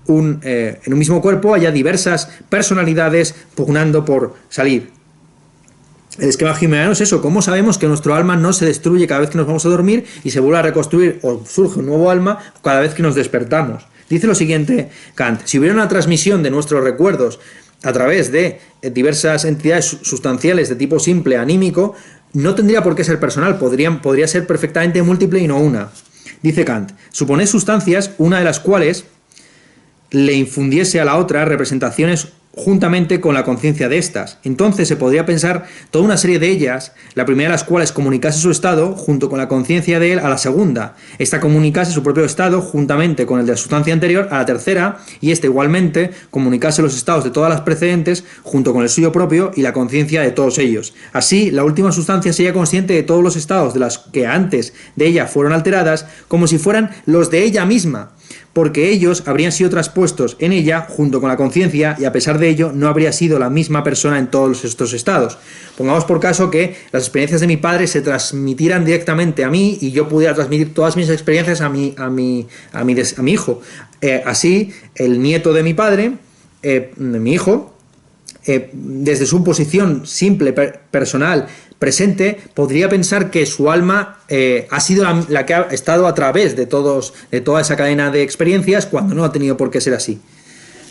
en un mismo cuerpo haya diversas personalidades pugnando por salir. El esquema humeano es eso: ¿cómo sabemos que nuestro alma no se destruye cada vez que nos vamos a dormir y se vuelve a reconstruir o surge un nuevo alma cada vez que nos despertamos? Dice lo siguiente Kant: si hubiera una transmisión de nuestros recuerdos a través de diversas entidades sustanciales de tipo simple, anímico, no tendría por qué ser personal, podría ser perfectamente múltiple y no una. Dice Kant: suponed sustancias, una de las cuales le infundiese a la otra representaciones juntamente con la conciencia de estas. Entonces se podría pensar toda una serie de ellas, la primera de las cuales comunicase su estado junto con la conciencia de él a la segunda, esta comunicase su propio estado juntamente con el de la sustancia anterior a la tercera, y ésta igualmente comunicase los estados de todas las precedentes junto con el suyo propio y la conciencia de todos ellos. Así, la última sustancia sería consciente de todos los estados de las que antes de ella fueron alteradas, como si fueran los de ella misma, porque ellos habrían sido traspuestos en ella junto con la conciencia, y a pesar de ello no habría sido la misma persona en todos estos estados. Pongamos por caso que las experiencias de mi padre se transmitieran directamente a mí y yo pudiera transmitir todas mis experiencias a mi hijo. Así, el nieto de mi padre, mi hijo, desde su posición simple, personal, presente, podría pensar que su alma ha sido la que ha estado a través de toda esa cadena de experiencias, cuando no ha tenido por qué ser así.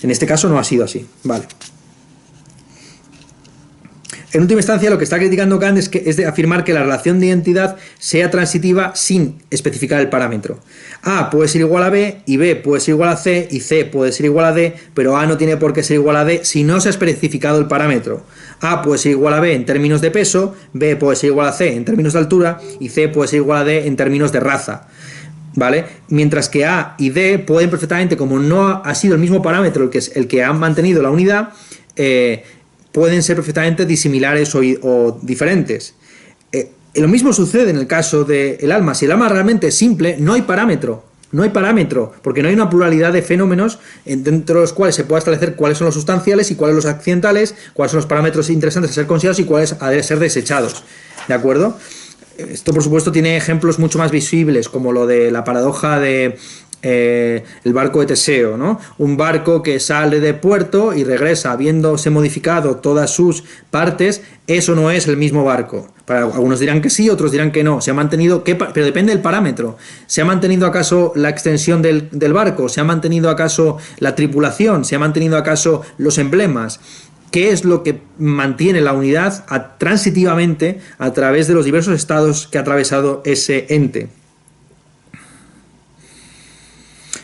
En este caso no ha sido así. Vale. En última instancia, lo que está criticando Kant es de afirmar que la relación de identidad sea transitiva sin especificar el parámetro. A puede ser igual a B, y B puede ser igual a C, y C puede ser igual a D, pero A no tiene por qué ser igual a D si no se ha especificado el parámetro. A puede ser igual a B en términos de peso, B puede ser igual a C en términos de altura, y C puede ser igual a D en términos de raza. ¿Vale? Mientras que A y D pueden perfectamente, como no ha sido el mismo parámetro el que ha mantenido la unidad, pueden ser perfectamente disimilares o diferentes. Lo mismo sucede en el caso del alma. Si el alma realmente es simple, no hay parámetro, porque no hay una pluralidad de fenómenos dentro de los cuales se pueda establecer cuáles son los sustanciales y cuáles los accidentales, cuáles son los parámetros interesantes a ser considerados y cuáles a ser desechados. ¿De acuerdo? Esto, por supuesto, tiene ejemplos mucho más visibles, como lo de la paradoja de el barco de Teseo, ¿no? Un barco que sale de puerto y regresa habiéndose modificado todas sus partes. Eso no es el mismo barco. Algunos dirán que sí, otros dirán que no. Se ha mantenido, pero depende del parámetro. ¿Se ha mantenido acaso la extensión del barco? ¿Se ha mantenido acaso la tripulación? ¿Se ha mantenido acaso los emblemas? ¿Qué es lo que mantiene la unidad transitivamente a través de los diversos estados que ha atravesado ese ente?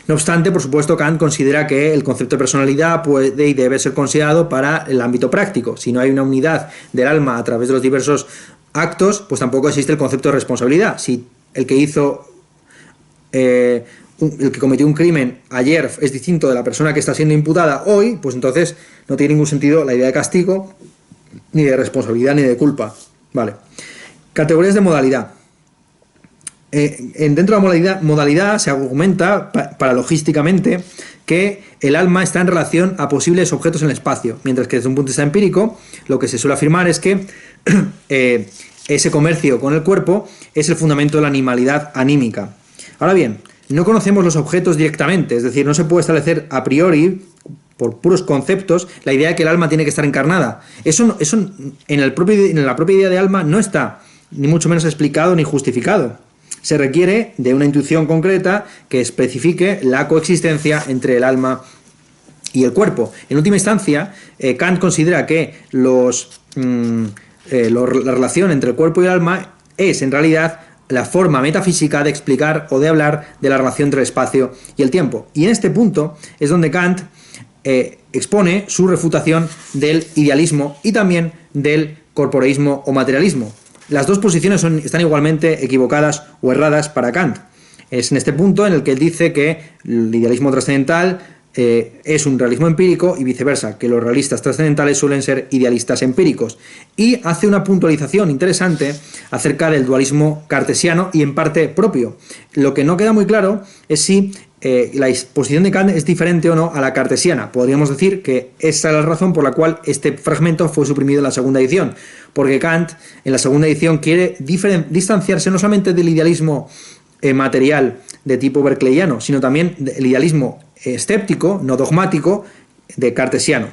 No obstante, por supuesto, Kant considera que el concepto de personalidad puede y debe ser considerado para el ámbito práctico. Si no hay una unidad del alma a través de los diversos actos, pues tampoco existe el concepto de responsabilidad. Si el que cometió un crimen ayer es distinto de la persona que está siendo imputada hoy, pues entonces no tiene ningún sentido la idea de castigo, ni de responsabilidad, ni de culpa. Vale. Categorías de modalidad. Dentro de la modalidad se argumenta paralogísticamente que el alma está en relación a posibles objetos en el espacio, mientras que desde un punto de vista empírico lo que se suele afirmar es que ese comercio con el cuerpo es el fundamento de la animalidad anímica. Ahora bien, no conocemos los objetos directamente, es decir, no se puede establecer a priori, por puros conceptos, la idea de que el alma tiene que estar encarnada. Eso en la propia idea de alma no está, ni mucho menos explicado ni justificado. Se requiere de una intuición concreta que especifique la coexistencia entre el alma y el cuerpo. En última instancia, Kant considera que la relación entre el cuerpo y el alma es, en realidad, la forma metafísica de explicar o de hablar de la relación entre el espacio y el tiempo. Y en este punto es donde Kant expone su refutación del idealismo y también del corporeísmo o materialismo. Las dos posiciones están igualmente equivocadas o erradas para Kant. Es en este punto en el que él dice que el idealismo trascendental es un realismo empírico y viceversa, que los realistas trascendentales suelen ser idealistas empíricos. Y hace una puntualización interesante acerca del dualismo cartesiano y en parte propio. Lo que no queda muy claro es si la exposición de Kant es diferente o no a la cartesiana. Podríamos decir que esa es la razón por la cual este fragmento fue suprimido en la segunda edición, porque Kant en la segunda edición quiere distanciarse no solamente del idealismo material de tipo berkeleyano, sino también del idealismo escéptico, no dogmático, de cartesiano.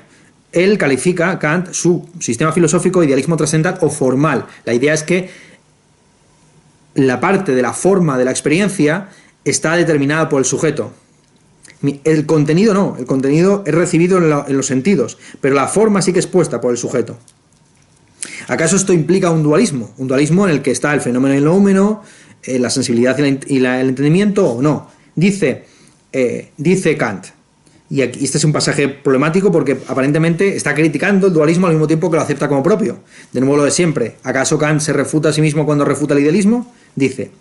Él califica, Kant, su sistema filosófico de idealismo trascendental o formal. La idea es que la parte de la forma de la experiencia está determinada por el sujeto. El contenido no, el contenido es recibido en los sentidos, pero la forma sí que es puesta por el sujeto. ¿Acaso esto implica un dualismo? Un dualismo en el que está el fenómeno y el noúmeno, la sensibilidad y el entendimiento o no. Dice Kant, y aquí, este es un pasaje problemático porque aparentemente está criticando el dualismo al mismo tiempo que lo acepta como propio. De nuevo lo de siempre. ¿Acaso Kant se refuta a sí mismo cuando refuta el idealismo? Dice: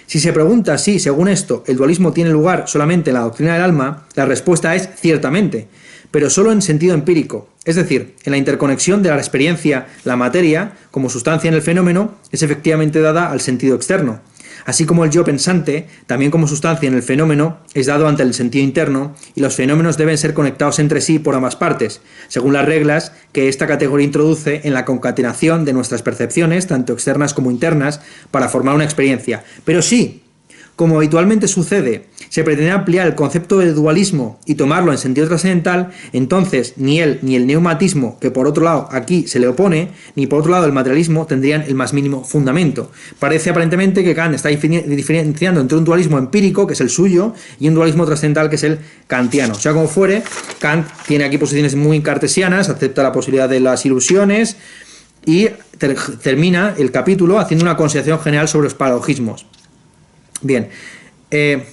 si se pregunta si, según esto, el dualismo tiene lugar solamente en la doctrina del alma, la respuesta es ciertamente, pero solo en sentido empírico, es decir, en la interconexión de la experiencia, la materia, como sustancia en el fenómeno, es efectivamente dada al sentido externo. Así como el yo pensante, también como sustancia en el fenómeno, es dado ante el sentido interno, y los fenómenos deben ser conectados entre sí por ambas partes, según las reglas que esta categoría introduce en la concatenación de nuestras percepciones, tanto externas como internas, para formar una experiencia. Pero sí, como habitualmente sucede, se pretende ampliar el concepto de dualismo y tomarlo en sentido trascendental, entonces ni él ni el neumatismo, que por otro lado aquí se le opone, ni por otro lado el materialismo tendrían el más mínimo fundamento. Parece aparentemente que Kant está diferenciando entre un dualismo empírico, que es el suyo, y un dualismo trascendental, que es el kantiano. O sea, como fuere, Kant tiene aquí posiciones muy cartesianas, acepta la posibilidad de las ilusiones y termina el capítulo haciendo una consideración general sobre los paralogismos. Bien, en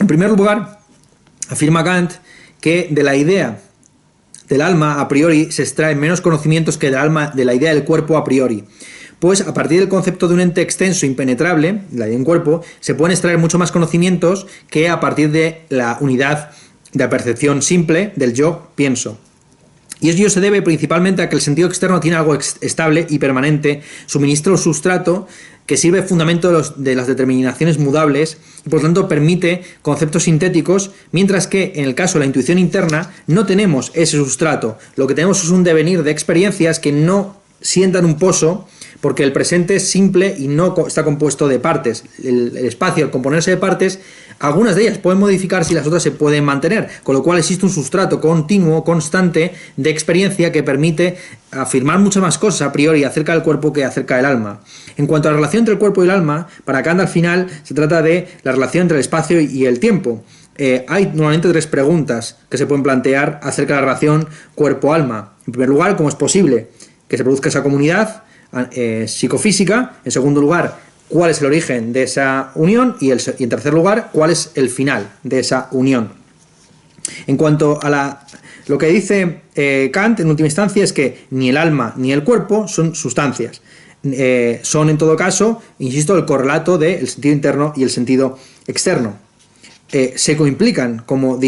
primer lugar, afirma Kant que de la idea del alma a priori se extraen menos conocimientos que de la idea del cuerpo a priori. Pues a partir del concepto de un ente extenso e impenetrable, la idea de un cuerpo, se pueden extraer mucho más conocimientos que a partir de la unidad de percepción simple del yo pienso. Y ello se debe principalmente a que el sentido externo tiene algo estable y permanente, suministra un sustrato que sirve de fundamento de las determinaciones mudables y por lo tanto permite conceptos sintéticos, mientras que en el caso de la intuición interna no tenemos ese sustrato. Lo que tenemos es un devenir de experiencias que no sientan un pozo, porque el presente es simple y no está compuesto de partes. El espacio, al componerse de partes, algunas de ellas pueden modificarse y las otras se pueden mantener, con lo cual existe un sustrato continuo, constante, de experiencia que permite afirmar muchas más cosas a priori acerca del cuerpo que acerca del alma. En cuanto a la relación entre el cuerpo y el alma, para Kant al final se trata de la relación entre el espacio y el tiempo. Hay normalmente tres preguntas que se pueden plantear acerca de la relación cuerpo-alma. En primer lugar, ¿cómo es posible que se produzca esa comunidad psicofísica? En segundo lugar, ¿cuál es el origen de esa unión? Y en tercer lugar, ¿cuál es el final de esa unión? En cuanto a lo que dice Kant, en última instancia, es que ni el alma ni el cuerpo son sustancias. Son, en todo caso, insisto, el correlato del sentido interno y el sentido externo. Se coimplican, como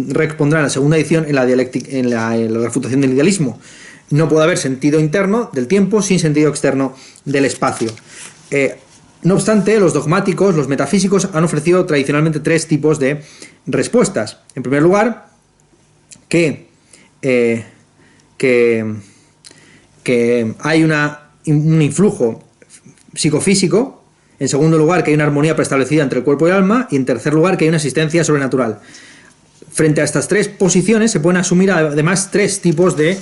respondrá en la segunda edición en la refutación del idealismo. No puede haber sentido interno del tiempo sin sentido externo del espacio. No obstante, los dogmáticos, los metafísicos, han ofrecido tradicionalmente tres tipos de respuestas. En primer lugar, que hay un influjo psicofísico. En segundo lugar, que hay una armonía preestablecida entre el cuerpo y el alma. Y en tercer lugar, que hay una existencia sobrenatural. Frente a estas tres posiciones se pueden asumir además tres tipos de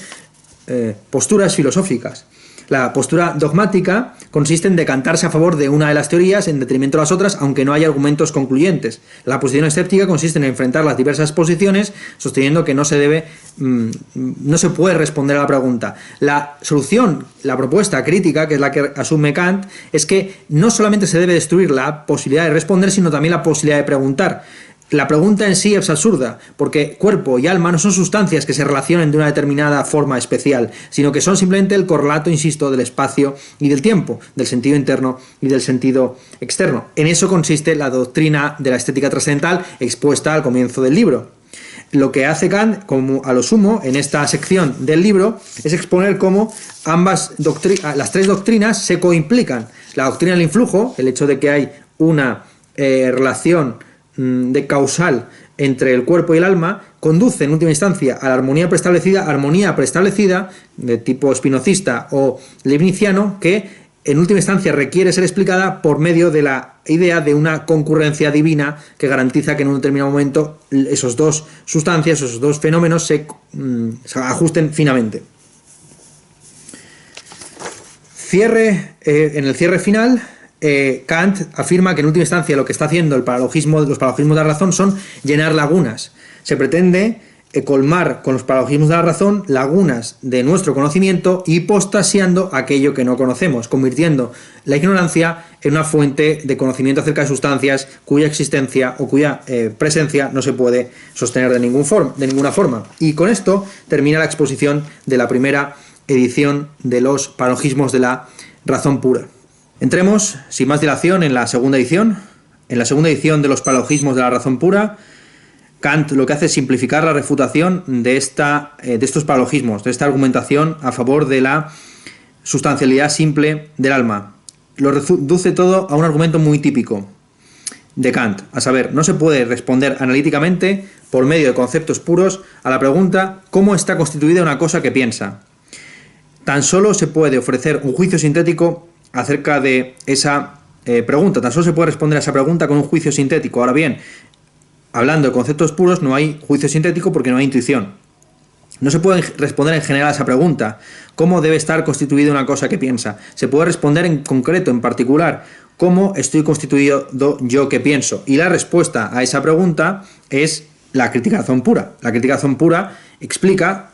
posturas filosóficas. La postura dogmática consiste en decantarse a favor de una de las teorías en detrimento de las otras, aunque no haya argumentos concluyentes. La posición escéptica consiste en enfrentar las diversas posiciones, sosteniendo que no se puede responder a la pregunta. La solución, la propuesta crítica, que es la que asume Kant, es que no solamente se debe destruir la posibilidad de responder, sino también la posibilidad de preguntar. la pregunta en sí es absurda, porque cuerpo y alma no son sustancias que se relacionen de una determinada forma especial, sino que son simplemente el correlato, insisto, del espacio y del tiempo, del sentido interno y del sentido externo. En eso consiste la doctrina de la estética trascendental expuesta al comienzo del libro. Lo que hace Kant, como a lo sumo, en esta sección del libro, es exponer cómo las tres doctrinas se coimplican. La doctrina del influjo, el hecho de que hay una relación de causal entre el cuerpo y el alma, conduce en última instancia a la armonía preestablecida de tipo spinozista o leibniziano, que en última instancia requiere ser explicada por medio de la idea de una concurrencia divina que garantiza que en un determinado momento esos dos sustancias, esos dos fenómenos se ajusten finamente. En el cierre final, Kant afirma que en última instancia lo que está haciendo los paralogismos de la razón son llenar lagunas. Se pretende colmar con los paralogismos de la razón lagunas de nuestro conocimiento, hipostasiando aquello que no conocemos, convirtiendo la ignorancia en una fuente de conocimiento acerca de sustancias cuya existencia o cuya presencia no se puede sostener de ninguna forma. Y con esto termina la exposición de la primera edición de los paralogismos de la razón pura. Entremos, sin más dilación, en la segunda edición. En la segunda edición de los paralogismos de la razón pura, Kant lo que hace es simplificar la refutación de estos paralogismos, de esta argumentación a favor de la sustancialidad simple del alma. Lo reduce todo a un argumento muy típico de Kant, a saber, no se puede responder analíticamente por medio de conceptos puros a la pregunta ¿cómo está constituida una cosa que piensa? Tan solo se puede ofrecer un juicio sintético acerca de esa pregunta, tan solo se puede responder a esa pregunta con un juicio sintético. Ahora bien, hablando de conceptos puros no hay juicio sintético porque no hay intuición. No se puede responder en general a esa pregunta, ¿cómo debe estar constituida una cosa que piensa? Se puede responder en concreto, en particular, ¿cómo estoy constituido yo que pienso? Y la respuesta a esa pregunta es la crítica de razón pura. La crítica de razón pura explica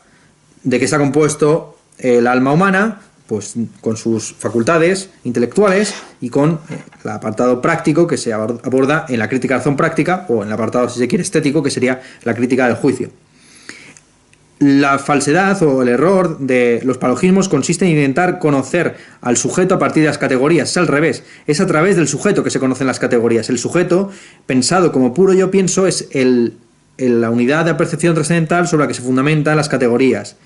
de qué está compuesto el alma humana, pues con sus facultades intelectuales y con el apartado práctico que se aborda en la crítica de razón práctica, o en el apartado, si se quiere, estético, que sería la crítica del juicio. La falsedad o el error de los paralogismos consiste en intentar conocer al sujeto a partir de las categorías. Es al revés, es a través del sujeto que se conocen las categorías. El sujeto, pensado como puro yo pienso, es la unidad de percepción trascendental sobre la que se fundamentan las categorías.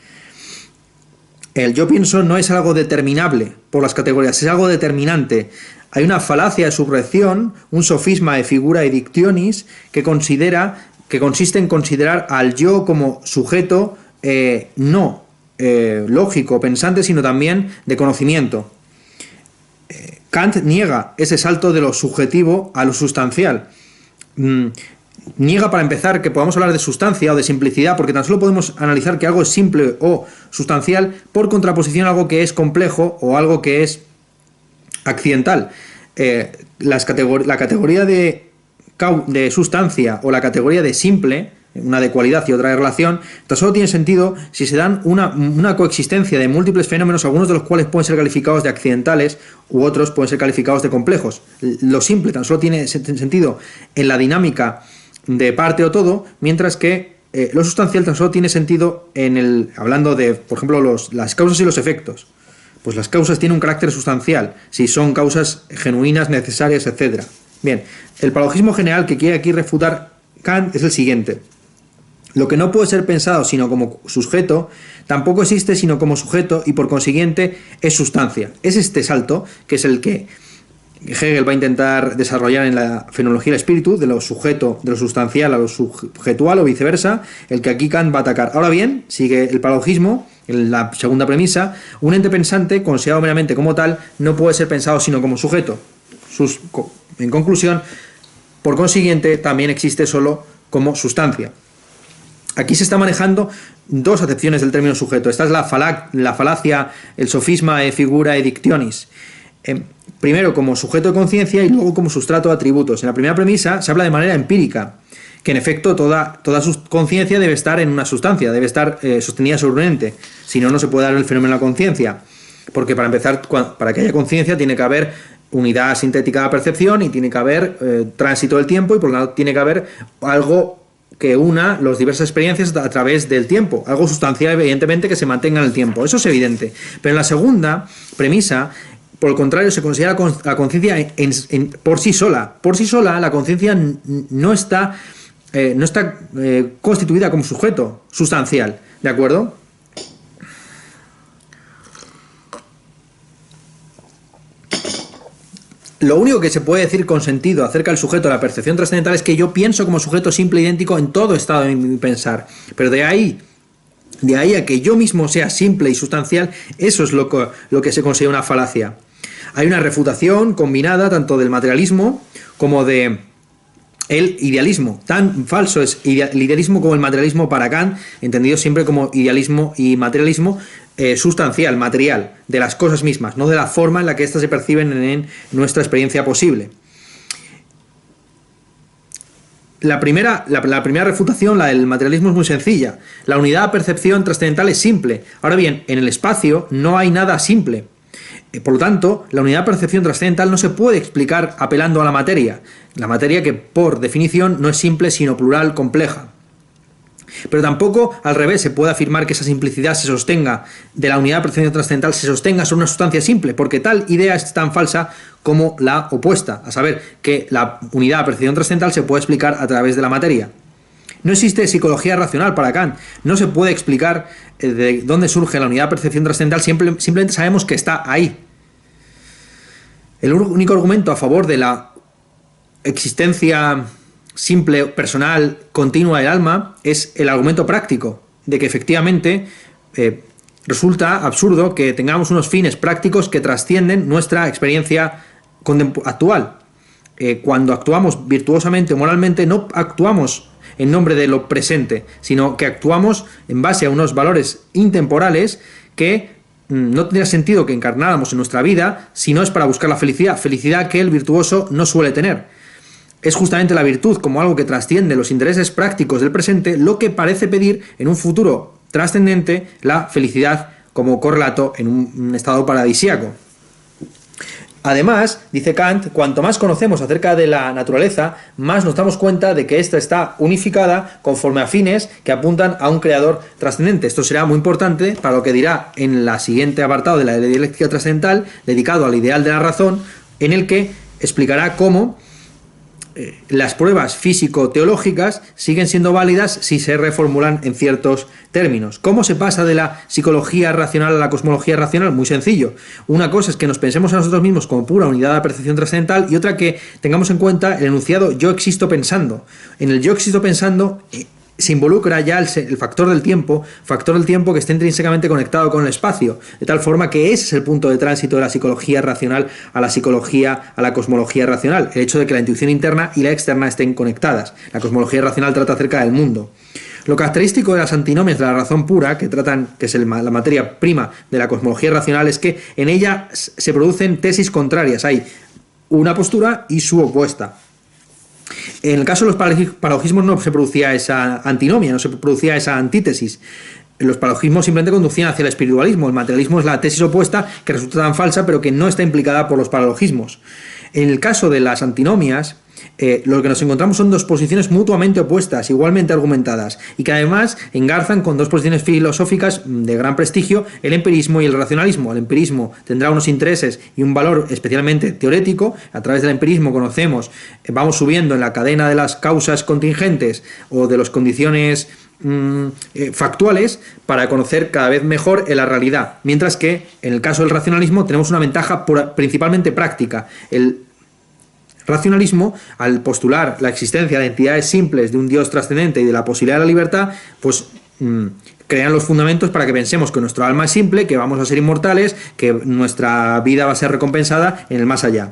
El yo pienso no es algo determinable por las categorías, es algo determinante. Hay una falacia de subrección, un sofisma de figura edictionis que consiste en considerar al yo como sujeto no lógico, pensante, sino también de conocimiento. Kant niega ese salto de lo subjetivo a lo sustancial. Niega, para empezar, que podamos hablar de sustancia o de simplicidad, porque tan solo podemos analizar que algo es simple o sustancial por contraposición a algo que es complejo o algo que es accidental. La categoría de sustancia o la categoría de simple, una de cualidad y otra de relación, tan solo tiene sentido si se dan una coexistencia de múltiples fenómenos, algunos de los cuales pueden ser calificados de accidentales u otros pueden ser calificados de complejos. Lo simple tan solo tiene sentido en la dinámica de parte o todo, mientras que lo sustancial tan solo tiene sentido hablando de, por ejemplo, las causas y los efectos. Pues las causas tienen un carácter sustancial, si son causas genuinas, necesarias, etc. Bien, el paralogismo general que quiere aquí refutar Kant es el siguiente. Lo que no puede ser pensado sino como sujeto, tampoco existe sino como sujeto y por consiguiente es sustancia. Es este salto que es el que Hegel va a intentar desarrollar en la fenomenología del espíritu, de lo sujeto, de lo sustancial a lo subjetual o viceversa, el que aquí Kant va a atacar. Ahora bien, sigue el paralogismo, en la segunda premisa, un ente pensante, considerado meramente como tal, no puede ser pensado sino como sujeto. En conclusión, por consiguiente, también existe solo como sustancia. Aquí se está manejando dos acepciones del término sujeto. Esta es la falacia, el sofisma de figura edictionis. Primero como sujeto de conciencia y luego como sustrato de atributos. En la primera premisa se habla de manera empírica, que en efecto toda su conciencia debe estar en una sustancia, debe estar sostenida sobre un ente, si no, no se puede dar el fenómeno de la conciencia, porque para empezar, para que haya conciencia tiene que haber unidad sintética de la percepción y tiene que haber tránsito del tiempo y por lo tanto tiene que haber algo que una las diversas experiencias a través del tiempo, algo sustancial evidentemente que se mantenga en el tiempo, eso es evidente. Pero en la segunda premisa, por el contrario, se considera la conciencia por sí sola. Por sí sola la conciencia no está constituida como sujeto sustancial, ¿de acuerdo? Lo único que se puede decir con sentido acerca del sujeto de la percepción trascendental es que yo pienso como sujeto simple e idéntico en todo estado de mi pensar. Pero de ahí a que yo mismo sea simple y sustancial, eso es lo que se considera una falacia. Hay una refutación combinada tanto del materialismo como de el idealismo. Tan falso es el idealismo como el materialismo para Kant, entendido siempre como idealismo y materialismo sustancial, material, de las cosas mismas, no de la forma en la que éstas se perciben en nuestra experiencia posible. La primera refutación, la del materialismo, es muy sencilla. La unidad de percepción trascendental es simple. Ahora bien, en el espacio no hay nada simple. Por lo tanto, la unidad de percepción trascendental no se puede explicar apelando a la materia que por definición no es simple sino plural, compleja. Pero tampoco al revés se puede afirmar que esa simplicidad se sostenga de la unidad de percepción trascendental se sostenga sobre una sustancia simple, porque tal idea es tan falsa como la opuesta, a saber que la unidad de percepción trascendental se puede explicar a través de la materia. No existe psicología racional para Kant, no se puede explicar de dónde surge la unidad de percepción trascendental, simplemente sabemos que está ahí. El único argumento a favor de la existencia simple, personal, continua del alma es el argumento práctico, de que efectivamente resulta absurdo que tengamos unos fines prácticos que trascienden nuestra experiencia actual. Cuando actuamos virtuosamente o moralmente, no actuamos en nombre de lo presente, sino que actuamos en base a unos valores intemporales que no tendría sentido que encarnáramos en nuestra vida si no es para buscar la felicidad que el virtuoso no suele tener. Es justamente la virtud, como algo que trasciende los intereses prácticos del presente, lo que parece pedir en un futuro trascendente la felicidad como correlato en un estado paradisíaco. Además, dice Kant, cuanto más conocemos acerca de la naturaleza, más nos damos cuenta de que ésta está unificada conforme a fines que apuntan a un creador trascendente. Esto será muy importante para lo que dirá en el siguiente apartado de la dialéctica trascendental, dedicado al ideal de la razón, en el que explicará cómo las pruebas físico-teológicas siguen siendo válidas si se reformulan en ciertos términos. ¿Cómo se pasa de la psicología racional a la cosmología racional? Muy sencillo. Una cosa es que nos pensemos a nosotros mismos como pura unidad de percepción trascendental y otra que tengamos en cuenta el enunciado yo existo pensando. En el yo existo pensando se involucra ya el factor del tiempo que está intrínsecamente conectado con el espacio, de tal forma que ese es el punto de tránsito de la psicología racional a la cosmología racional, el hecho de que la intuición interna y la externa estén conectadas. La cosmología racional trata acerca del mundo. Lo característico de las antinomias de la razón pura, que es la materia prima de la cosmología racional, es que en ella se producen tesis contrarias, hay una postura y su opuesta. En el caso de los paralogismos no se producía esa antinomia, no se producía esa antítesis. Los paralogismos simplemente conducían hacia el espiritualismo. El materialismo es la tesis opuesta que resulta tan falsa pero que no está implicada por los paralogismos. En el caso de las antinomias, lo que nos encontramos son dos posiciones mutuamente opuestas, igualmente argumentadas, y que además engarzan con dos posiciones filosóficas de gran prestigio, el empirismo y el racionalismo. El empirismo tendrá unos intereses y un valor especialmente teórico. A través del empirismo vamos subiendo en la cadena de las causas contingentes o de las condiciones factuales para conocer cada vez mejor la realidad, mientras que en el caso del racionalismo tenemos una ventaja principalmente práctica. El racionalismo, al postular la existencia de entidades simples, de un Dios trascendente y de la posibilidad de la libertad, pues crean los fundamentos para que pensemos que nuestro alma es simple, que vamos a ser inmortales, que nuestra vida va a ser recompensada en el más allá.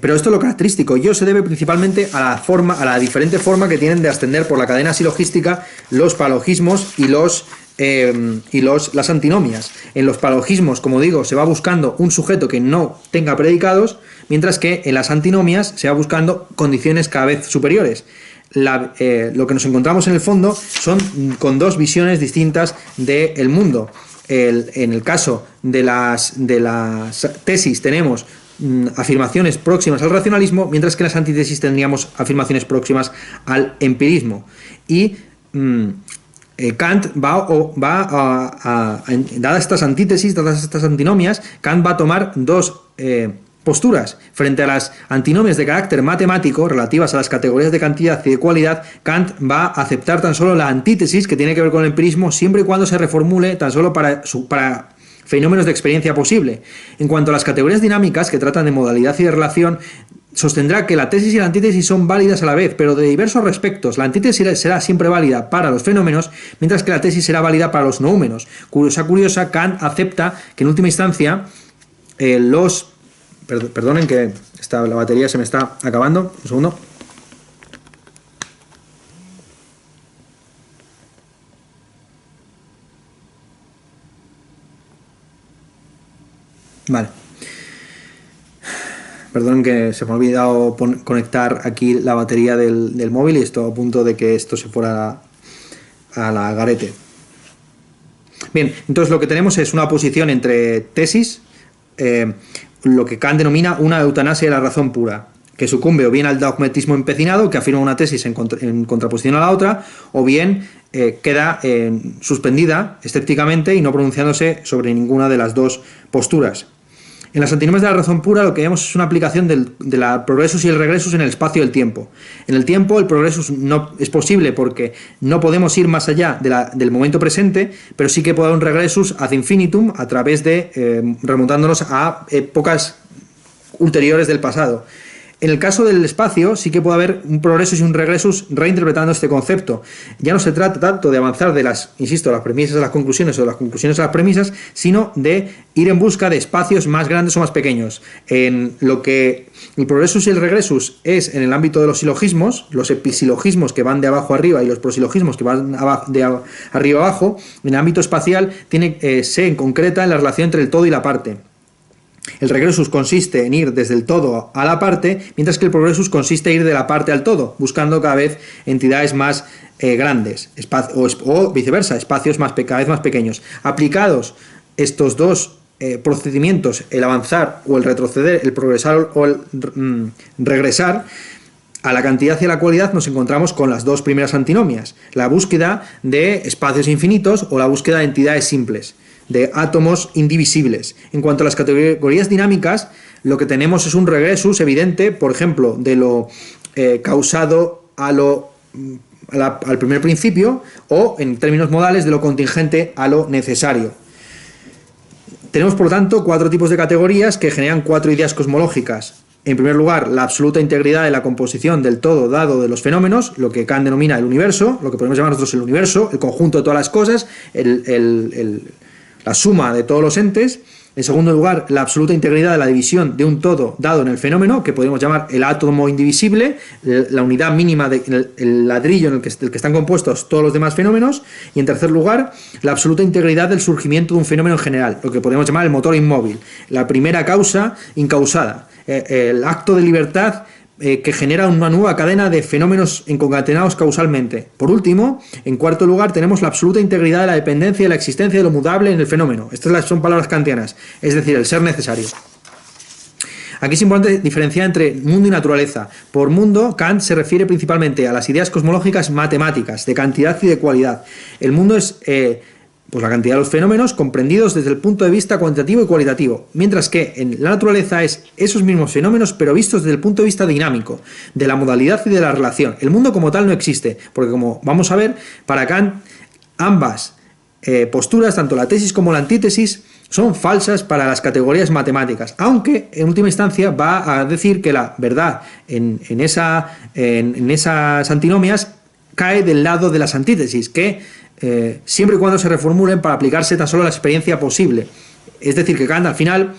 Pero esto es lo característico. Ello se debe principalmente a la diferente forma que tienen de ascender por la cadena silogística los paralogismos y las antinomias. En los paralogismos, como digo, se va buscando un sujeto que no tenga predicados, mientras que en las antinomias se va buscando condiciones cada vez superiores. Lo que nos encontramos en el fondo son con dos visiones distintas del mundo. en el caso de las tesis tenemos afirmaciones próximas al racionalismo, mientras que en las antítesis tendríamos afirmaciones próximas al empirismo. Y Kant dadas estas antítesis, dadas estas antinomias, Kant va a tomar dos posturas. Frente a las antinomias de carácter matemático relativas a las categorías de cantidad y de cualidad, Kant va a aceptar tan solo la antítesis que tiene que ver con el empirismo, siempre y cuando se reformule tan solo para fenómenos de experiencia posible. En cuanto a las categorías dinámicas, que tratan de modalidad y de relación, sostendrá que la tesis y la antítesis son válidas a la vez, pero de diversos respectos. La antítesis será siempre válida para los fenómenos, mientras que la tesis será válida para los noúmenos. Curiosa, Kant acepta que en última instancia perdonen que la batería se me está acabando. Un segundo. Vale. Perdón que se me ha olvidado conectar aquí la batería del móvil y estoy a punto de que esto se fuera a la garete. Bien, entonces lo que tenemos es una oposición entre tesis, lo que Kant denomina una eutanasia de la razón pura, que sucumbe o bien al dogmatismo empecinado, que afirma una tesis en contraposición a la otra, o bien queda suspendida escépticamente y no pronunciándose sobre ninguna de las dos posturas. En las antinomias de la razón pura lo que vemos es una aplicación de la progresus y el regresus en el espacio y el tiempo. En el tiempo el progresus no es posible porque no podemos ir más allá del momento presente, pero sí que puede haber un regresus ad infinitum a través de remontándonos a épocas ulteriores del pasado. En el caso del espacio sí que puede haber un progresus y un regresus reinterpretando este concepto. Ya no se trata tanto de avanzar de las premisas a las conclusiones o de las conclusiones a las premisas, sino de ir en busca de espacios más grandes o más pequeños. En lo que el progresus y el regresus es en el ámbito de los silogismos, los episilogismos que van de abajo a arriba y los prosilogismos que van de arriba a abajo, en el ámbito espacial se concreta en la relación entre el todo y la parte. El regresus consiste en ir desde el todo a la parte, mientras que el progresus consiste en ir de la parte al todo, buscando cada vez entidades más grandes, o viceversa, espacios cada vez más pequeños. Aplicados estos dos procedimientos, el avanzar o el retroceder, el progresar o el regresar, a la cantidad y a la cualidad nos encontramos con las dos primeras antinomias, la búsqueda de espacios infinitos o la búsqueda de entidades simples, de átomos indivisibles. En cuanto a las categorías dinámicas, lo que tenemos es un regresus evidente, por ejemplo, de lo causado al primer principio, o en términos modales de lo contingente a lo necesario. Tenemos, por lo tanto, cuatro tipos de categorías que generan cuatro ideas cosmológicas. En primer lugar, la absoluta integridad de la composición del todo dado de los fenómenos, lo que Kant denomina el universo, lo que podemos llamar nosotros el universo, el conjunto de todas las cosas, la suma de todos los entes. En segundo lugar, la absoluta integridad de la división de un todo dado en el fenómeno, que podemos llamar el átomo indivisible, la unidad mínima del ladrillo del que están compuestos todos los demás fenómenos. Y en tercer lugar, la absoluta integridad del surgimiento de un fenómeno en general, lo que podemos llamar el motor inmóvil, la primera causa incausada, el acto de libertad que genera una nueva cadena de fenómenos concatenados causalmente. Por último, en cuarto lugar, tenemos la absoluta integridad de la dependencia y de la existencia de lo mudable en el fenómeno. Estas son palabras kantianas, es decir, el ser necesario. Aquí es importante diferenciar entre mundo y naturaleza. Por mundo, Kant se refiere principalmente a las ideas cosmológicas matemáticas, de cantidad y de cualidad. El mundo es la cantidad de los fenómenos comprendidos desde el punto de vista cuantitativo y cualitativo, mientras que en la naturaleza es esos mismos fenómenos pero vistos desde el punto de vista dinámico, de la modalidad y de la relación. El mundo como tal no existe, porque como vamos a ver, para Kant ambas posturas, tanto la tesis como la antítesis, son falsas para las categorías matemáticas, aunque en última instancia va a decir que la verdad en esas antinomias cae del lado de las antítesis, que siempre y cuando se reformulen para aplicarse tan solo a la experiencia posible. Es decir, que Kant al final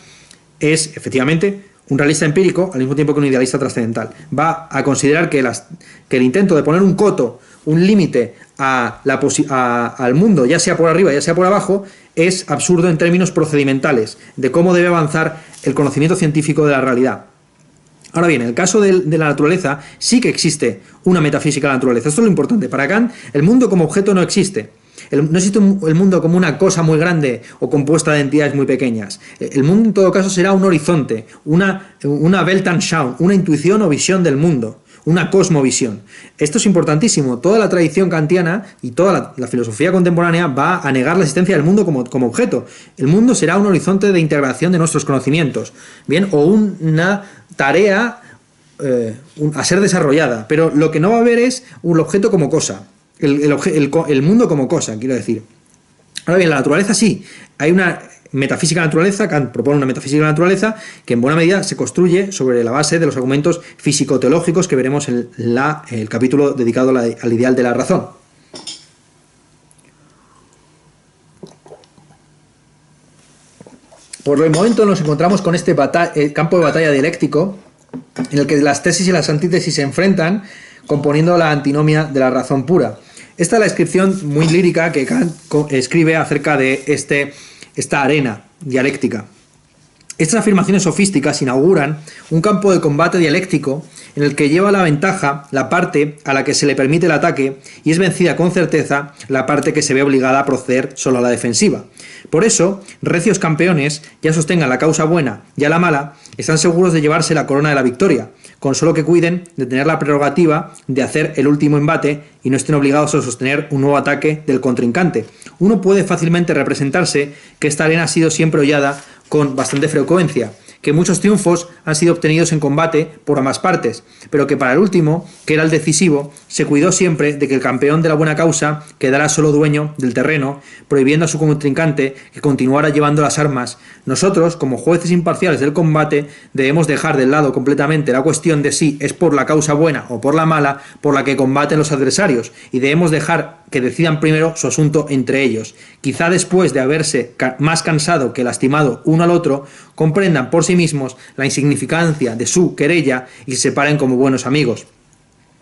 es efectivamente un realista empírico al mismo tiempo que un idealista trascendental. Va a considerar que el intento de poner un coto, un límite al mundo, ya sea por arriba ya sea por abajo, es absurdo en términos procedimentales de cómo debe avanzar el conocimiento científico de la realidad. Ahora bien, en el caso de la naturaleza sí que existe una metafísica de la naturaleza. Esto es lo importante. Para Kant, el mundo como objeto no existe. No existe el mundo como una cosa muy grande o compuesta de entidades muy pequeñas. El mundo, en todo caso, será un horizonte, una Weltanschauung, una intuición o visión del mundo, una cosmovisión. Esto es importantísimo. Toda la tradición kantiana y toda la filosofía contemporánea va a negar la existencia del mundo como objeto. El mundo será un horizonte de integración de nuestros conocimientos, bien, o una tarea a ser desarrollada, pero lo que no va a haber es un objeto como cosa, el mundo como cosa, quiero decir. Ahora bien, la naturaleza sí, hay una metafísica de la naturaleza, Kant propone una metafísica de la naturaleza que en buena medida se construye sobre la base de los argumentos físico-teológicos que veremos en el capítulo dedicado al ideal de la razón. Por el momento nos encontramos con este campo de batalla dialéctico en el que las tesis y las antítesis se enfrentan componiendo la antinomia de la razón pura. Esta es la descripción muy lírica que Kant escribe acerca de esta arena dialéctica. Estas afirmaciones sofísticas inauguran un campo de combate dialéctico en el que lleva la ventaja la parte a la que se le permite el ataque y es vencida con certeza la parte que se ve obligada a proceder solo a la defensiva. Por eso, recios campeones, ya sostengan la causa buena y a la mala, están seguros de llevarse la corona de la victoria, con solo que cuiden de tener la prerrogativa de hacer el último embate y no estén obligados a sostener un nuevo ataque del contrincante. Uno puede fácilmente representarse que esta arena ha sido siempre hollada con bastante frecuencia, que muchos triunfos han sido obtenidos en combate por ambas partes, pero que para el último, que era el decisivo, se cuidó siempre de que el campeón de la buena causa quedara solo dueño del terreno, prohibiendo a su contrincante que continuara llevando las armas. Nosotros, como jueces imparciales del combate, debemos dejar de lado completamente la cuestión de si es por la causa buena o por la mala por la que combaten los adversarios, y debemos dejar que decidan primero su asunto entre ellos. Quizá después de haberse más cansado que lastimado uno al otro, comprendan por sí mismos la insignificancia de su querella y se separen como buenos amigos.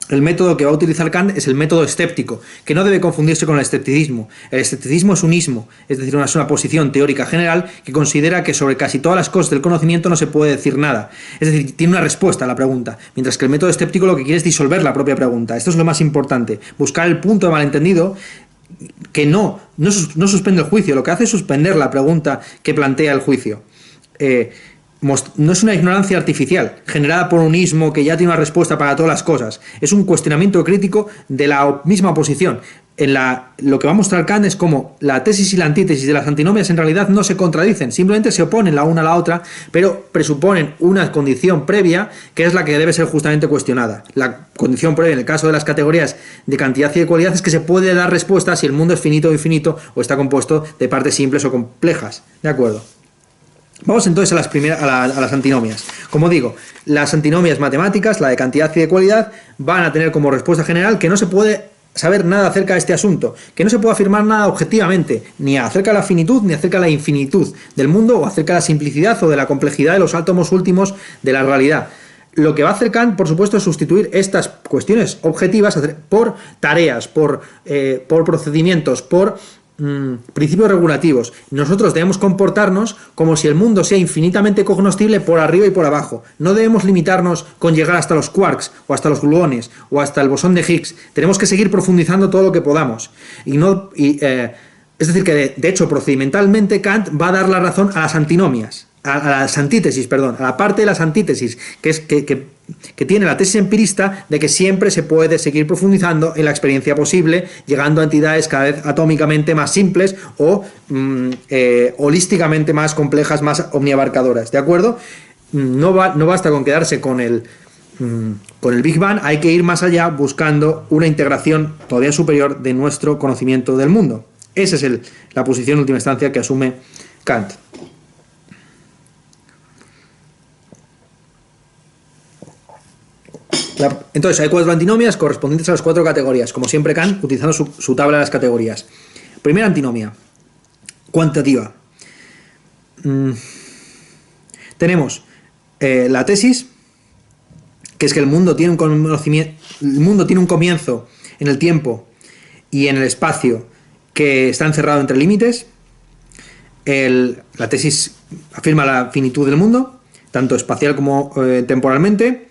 El método que va a utilizar Kant es el método escéptico, que no debe confundirse con el escepticismo. El escepticismo es un ismo, es decir, una posición teórica general que considera que sobre casi todas las cosas del conocimiento no se puede decir nada. Es decir, tiene una respuesta a la pregunta, mientras que el método escéptico lo que quiere es disolver la propia pregunta. Esto es lo más importante, buscar el punto de malentendido que no suspende el juicio, lo que hace es suspender la pregunta que plantea el juicio. No es una ignorancia artificial, generada por un ismo que ya tiene una respuesta para todas las cosas. Es un cuestionamiento crítico de la misma oposición. Lo que va a mostrar Kant es cómo la tesis y la antítesis de las antinomias en realidad no se contradicen, simplemente se oponen la una a la otra, pero presuponen una condición previa que es la que debe ser justamente cuestionada. La condición previa en el caso de las categorías de cantidad y de cualidad es que se puede dar respuesta si el mundo es finito o infinito o está compuesto de partes simples o complejas. ¿De acuerdo? Vamos entonces a las antinomias. Como digo, las antinomias matemáticas, la de cantidad y de cualidad, van a tener como respuesta general que no se puede saber nada acerca de este asunto, que no se puede afirmar nada objetivamente, ni acerca de la finitud ni acerca de la infinitud del mundo o acerca de la simplicidad o de la complejidad de los átomos últimos de la realidad. Lo que va a hacer Kant, por supuesto, es sustituir estas cuestiones objetivas por tareas, por procedimientos, por principios regulativos. Nosotros debemos comportarnos como si el mundo sea infinitamente cognoscible por arriba y por abajo. No debemos limitarnos con llegar hasta los quarks o hasta los gluones o hasta el bosón de Higgs. Tenemos que seguir profundizando todo lo que podamos. Es decir, que de hecho, procedimentalmente Kant va a dar la razón a las antinomias, a las antítesis, perdón, a la parte de las antítesis que tiene la tesis empirista de que siempre se puede seguir profundizando en la experiencia posible, llegando a entidades cada vez atómicamente más simples o holísticamente más complejas, más omniabarcadoras, ¿de acuerdo? No basta con quedarse con el Big Bang, hay que ir más allá buscando una integración todavía superior de nuestro conocimiento del mundo. Esa es la posición en última instancia que asume Kant. Entonces hay 4 antinomias correspondientes a las 4 categorías, como siempre Kant, utilizando su tabla de las categorías. Primera antinomia, cuantitativa. Tenemos la tesis, que es que el mundo tiene un comienzo en el tiempo y en el espacio que está encerrado entre límites. La tesis afirma la finitud del mundo, tanto espacial como temporalmente.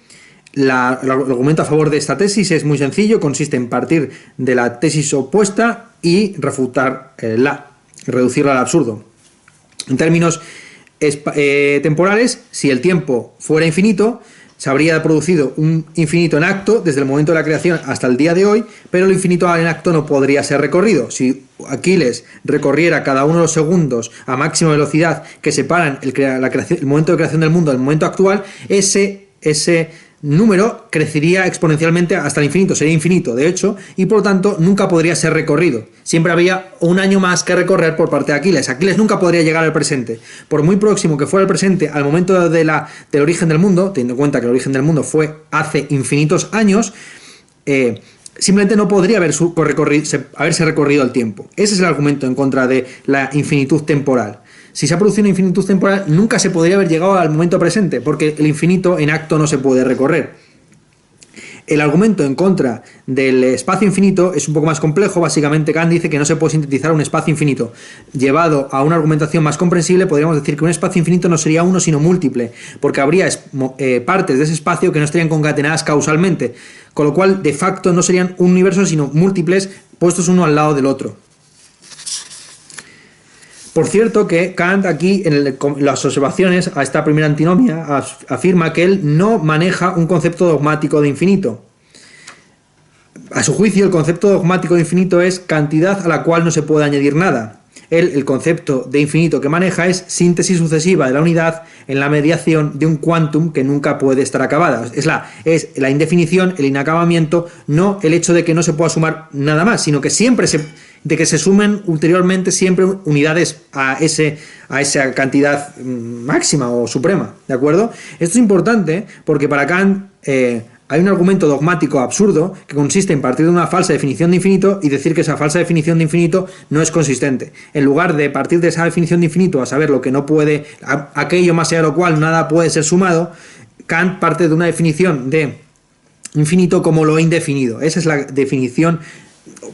El argumento a favor de esta tesis es muy sencillo, consiste en partir de la tesis opuesta y refutarla, reducirla al absurdo. En términos temporales, si el tiempo fuera infinito, se habría producido un infinito en acto desde el momento de la creación hasta el día de hoy, pero el infinito en acto no podría ser recorrido. Si Aquiles recorriera cada uno de los segundos a máxima velocidad que separan el momento de creación del mundo del momento actual, ese número crecería exponencialmente hasta el infinito, sería infinito de hecho, y por lo tanto nunca podría ser recorrido. Siempre había un año más que recorrer por parte de Aquiles. Aquiles nunca podría llegar al presente. Por muy próximo que fuera el presente al momento del origen del mundo, teniendo en cuenta que el origen del mundo fue hace infinitos años, simplemente no podría haberse recorrido el tiempo. Ese es el argumento en contra de la infinitud temporal. Si se ha producido una infinitud temporal, nunca se podría haber llegado al momento presente, porque el infinito en acto no se puede recorrer. El argumento en contra del espacio infinito es un poco más complejo. Básicamente Kant dice que no se puede sintetizar un espacio infinito. Llevado a una argumentación más comprensible, podríamos decir que un espacio infinito no sería uno sino múltiple, porque habría partes de ese espacio que no estarían concatenadas causalmente, con lo cual de facto no serían un universo sino múltiples puestos uno al lado del otro. Por cierto que Kant aquí en las observaciones a esta primera antinomia afirma que él no maneja un concepto dogmático de infinito. A su juicio el concepto dogmático de infinito es cantidad a la cual no se puede añadir nada. El concepto de infinito que maneja es síntesis sucesiva de la unidad en la mediación de un quantum que nunca puede estar acabada. Es la indefinición, el inacabamiento, no el hecho de que no se pueda sumar nada más, sino que siempre de que se sumen ulteriormente siempre unidades a esa cantidad máxima o suprema, ¿de acuerdo? Esto es importante porque para Kant hay un argumento dogmático absurdo que consiste en partir de una falsa definición de infinito y decir que esa falsa definición de infinito no es consistente. En lugar de partir de esa definición de infinito a saber lo que no puede, aquello más allá de lo cual nada puede ser sumado, Kant parte de una definición de infinito como lo indefinido. Esa es la definición,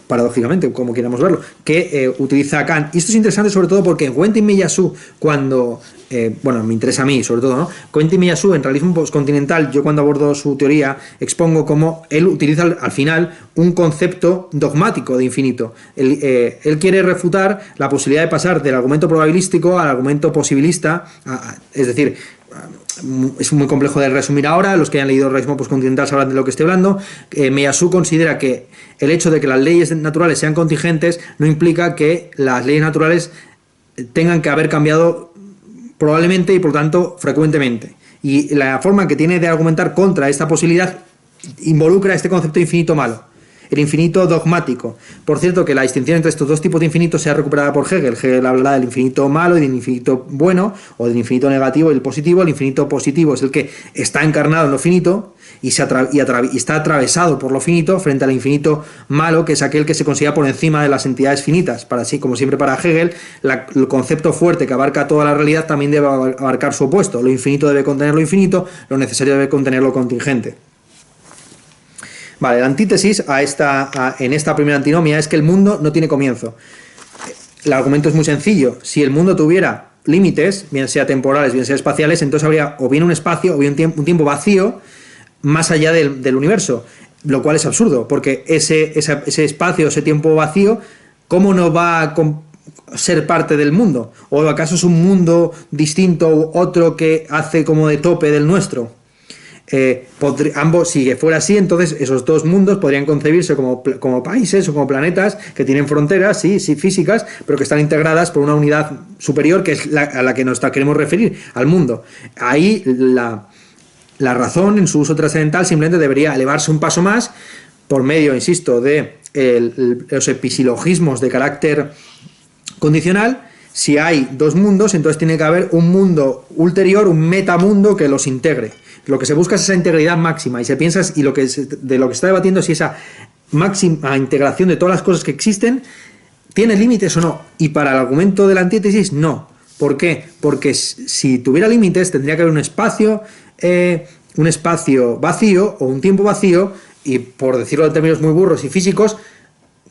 paradójicamente, como queramos verlo, que utiliza Kant. Y esto es interesante sobre todo porque en Quentin Meillassoux, cuando, me interesa a mí sobre todo, ¿no? Quentin Meillassoux en Realismo Postcontinental, yo cuando abordo su teoría, expongo cómo él utiliza al final un concepto dogmático de infinito. Él quiere refutar la posibilidad de pasar del argumento probabilístico al argumento posibilista, es decir, es muy complejo de resumir ahora, los que hayan leído Realismo Postcontinental sabrán de lo que estoy hablando. Meillassoux considera que el hecho de que las leyes naturales sean contingentes no implica que las leyes naturales tengan que haber cambiado probablemente y por tanto frecuentemente. Y la forma que tiene de argumentar contra esta posibilidad involucra este concepto de infinito malo, el infinito dogmático. Por cierto, que la distinción entre estos dos tipos de infinitos se ha recuperado por Hegel. Hegel habla del infinito malo y del infinito bueno, o del infinito negativo y el positivo. El infinito positivo es el que está encarnado en lo finito y está atravesado por lo finito, frente al infinito malo, que es aquel que se considera por encima de las entidades finitas. Para así, como siempre para Hegel, el concepto fuerte que abarca toda la realidad también debe abarcar su opuesto. Lo infinito debe contener lo infinito, lo necesario debe contener lo contingente. Vale, la antítesis en esta primera antinomia es que el mundo no tiene comienzo. El argumento es muy sencillo. Si el mundo tuviera límites, bien sea temporales, bien sea espaciales, entonces habría o bien un espacio o bien un tiempo vacío más allá del universo, lo cual es absurdo, porque ese espacio, ese tiempo vacío, ¿cómo no va a ser parte del mundo? ¿O acaso es un mundo distinto u otro que hace como de tope del nuestro? Si fuera así, entonces esos dos mundos podrían concebirse como países o como planetas que tienen fronteras, sí, físicas, pero que están integradas por una unidad superior que es a la que nos queremos referir, al mundo. Ahí la razón en su uso trascendental simplemente debería elevarse un paso más por medio, insisto, de los episilogismos de carácter condicional. Si hay dos mundos, entonces tiene que haber un mundo ulterior, un metamundo que los integre. Lo que se busca es esa integridad máxima y se piensa, de lo que se está debatiendo es si esa máxima integración de todas las cosas que existen tiene límites o no. Y para el argumento de la antítesis, no. ¿Por qué? Porque si tuviera límites tendría que haber un espacio vacío o un tiempo vacío, y por decirlo en términos muy burros y físicos,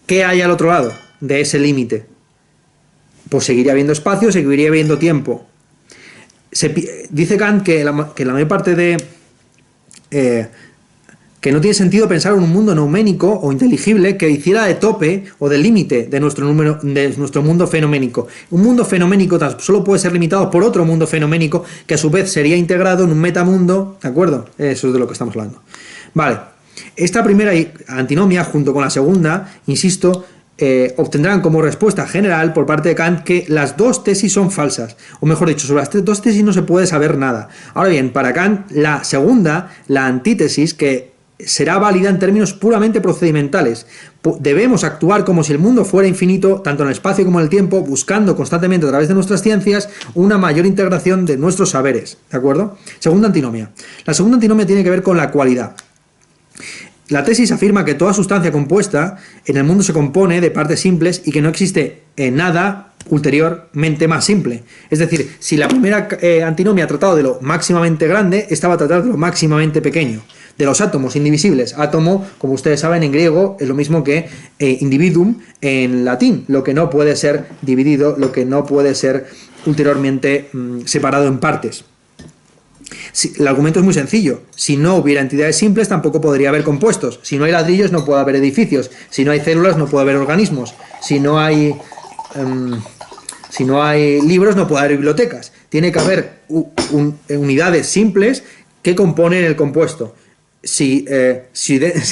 ¿qué hay al otro lado de ese límite? Pues seguiría habiendo espacio, seguiría habiendo tiempo. Dice Kant que la mayor parte de que no tiene sentido pensar en un mundo neuménico o inteligible que hiciera de tope o de límite de nuestro mundo fenoménico. Un mundo fenoménico solo puede ser limitado por otro mundo fenoménico que a su vez sería integrado en un metamundo, ¿de acuerdo? Eso es de lo que estamos hablando. Vale, esta primera antinomia junto con la segunda, insisto, obtendrán como respuesta general por parte de Kant que las dos tesis son falsas, o mejor dicho, sobre las dos tesis no se puede saber nada. Ahora bien, para Kant, la segunda, la antítesis, que será válida en términos puramente procedimentales. Debemos actuar como si el mundo fuera infinito, tanto en el espacio como en el tiempo, buscando constantemente a través de nuestras ciencias una mayor integración de nuestros saberes, ¿de acuerdo? Segunda antinomia. La segunda antinomia tiene que ver con la cualidad. La tesis afirma que toda sustancia compuesta en el mundo se compone de partes simples y que no existe nada ulteriormente más simple. Es decir, si la primera antinomia ha tratado de lo máximamente grande, esta va a tratar de lo máximamente pequeño. De los átomos indivisibles. Átomo, como ustedes saben, en griego es lo mismo que individuum en latín. Lo que no puede ser dividido, lo que no puede ser ulteriormente separado en partes. El argumento es muy sencillo. Si no hubiera entidades simples, tampoco podría haber compuestos. Si no hay ladrillos, no puede haber edificios. Si no hay células, no puede haber organismos. Si no hay libros, no puede haber bibliotecas. Tiene que haber unidades simples que componen el compuesto. Si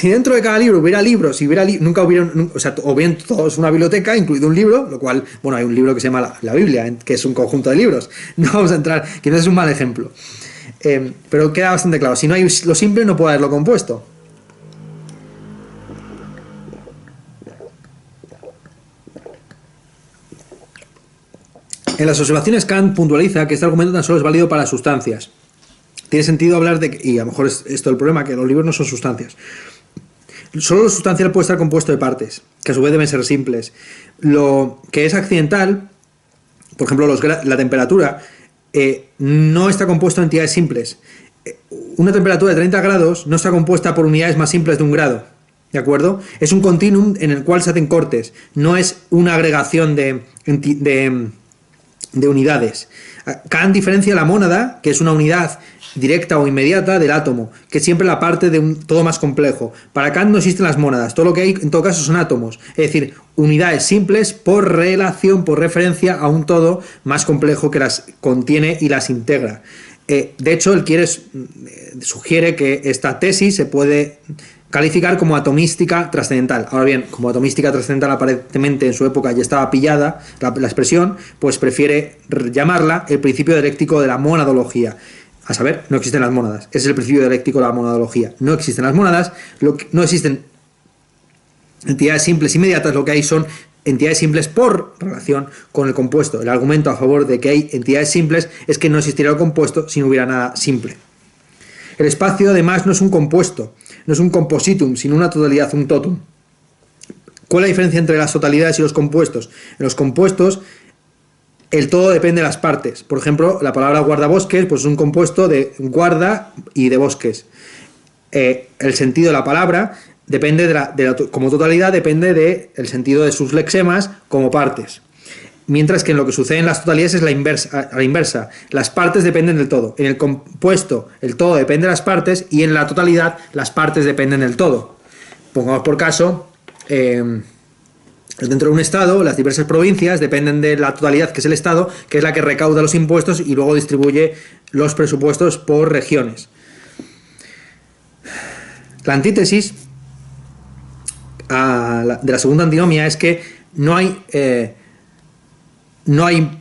dentro de cada libro hubiera libros, nunca hubiera, o bien todo es una biblioteca, incluido un libro, lo cual, bueno, hay un libro que se llama la Biblia, que es un conjunto de libros. No vamos a entrar, quizás es un mal ejemplo. Pero queda bastante claro, si no hay lo simple, no puede haber lo compuesto. En las observaciones, Kant puntualiza que este argumento tan solo es válido para sustancias. Tiene sentido hablar de, y a lo mejor es esto el problema, que los libros no son sustancias. Solo lo sustancial puede estar compuesto de partes, que a su vez deben ser simples. Lo que es accidental, por ejemplo, la temperatura, no está compuesto de entidades simples. Una temperatura de 30 grados no está compuesta por unidades más simples de un grado, ¿de acuerdo? Es un continuum en el cual se hacen cortes, no es una agregación de unidades. Kant diferencia la mónada, que es una unidad directa o inmediata, del átomo, que es siempre la parte de un todo más complejo. Para Kant no existen las mónadas, todo lo que hay en todo caso son átomos, es decir, unidades simples por relación, por referencia a un todo más complejo que las contiene y las integra. De hecho, él sugiere que esta tesis se puede calificar como atomística trascendental. Ahora bien, como atomística trascendental aparentemente en su época ya estaba pillada la expresión, pues prefiere llamarla el principio dialéctico de la monadología. A saber, no existen las mónadas. Ese es el principio dialéctico de la monadología. No existen las mónadas, no existen entidades simples inmediatas, lo que hay son entidades simples por relación con el compuesto. El argumento a favor de que hay entidades simples es que no existiría el compuesto si no hubiera nada simple. El espacio, además, no es un compuesto, no es un compositum, sino una totalidad, un totum. ¿Cuál es la diferencia entre las totalidades y los compuestos? En los compuestos, el todo depende de las partes. Por ejemplo, la palabra guardabosques, pues es un compuesto de guarda y de bosques. El sentido de la palabra depende como totalidad depende del sentido de sus lexemas como partes. Mientras que en lo que sucede en las totalidades es a la inversa. Las partes dependen del todo. En el compuesto, el todo depende de las partes, y en la totalidad, las partes dependen del todo. Pongamos por caso, dentro de un estado, las diversas provincias dependen de la totalidad, que es el estado, que es la que recauda los impuestos y luego distribuye los presupuestos por regiones. La antítesis de la segunda antinomia es que no hay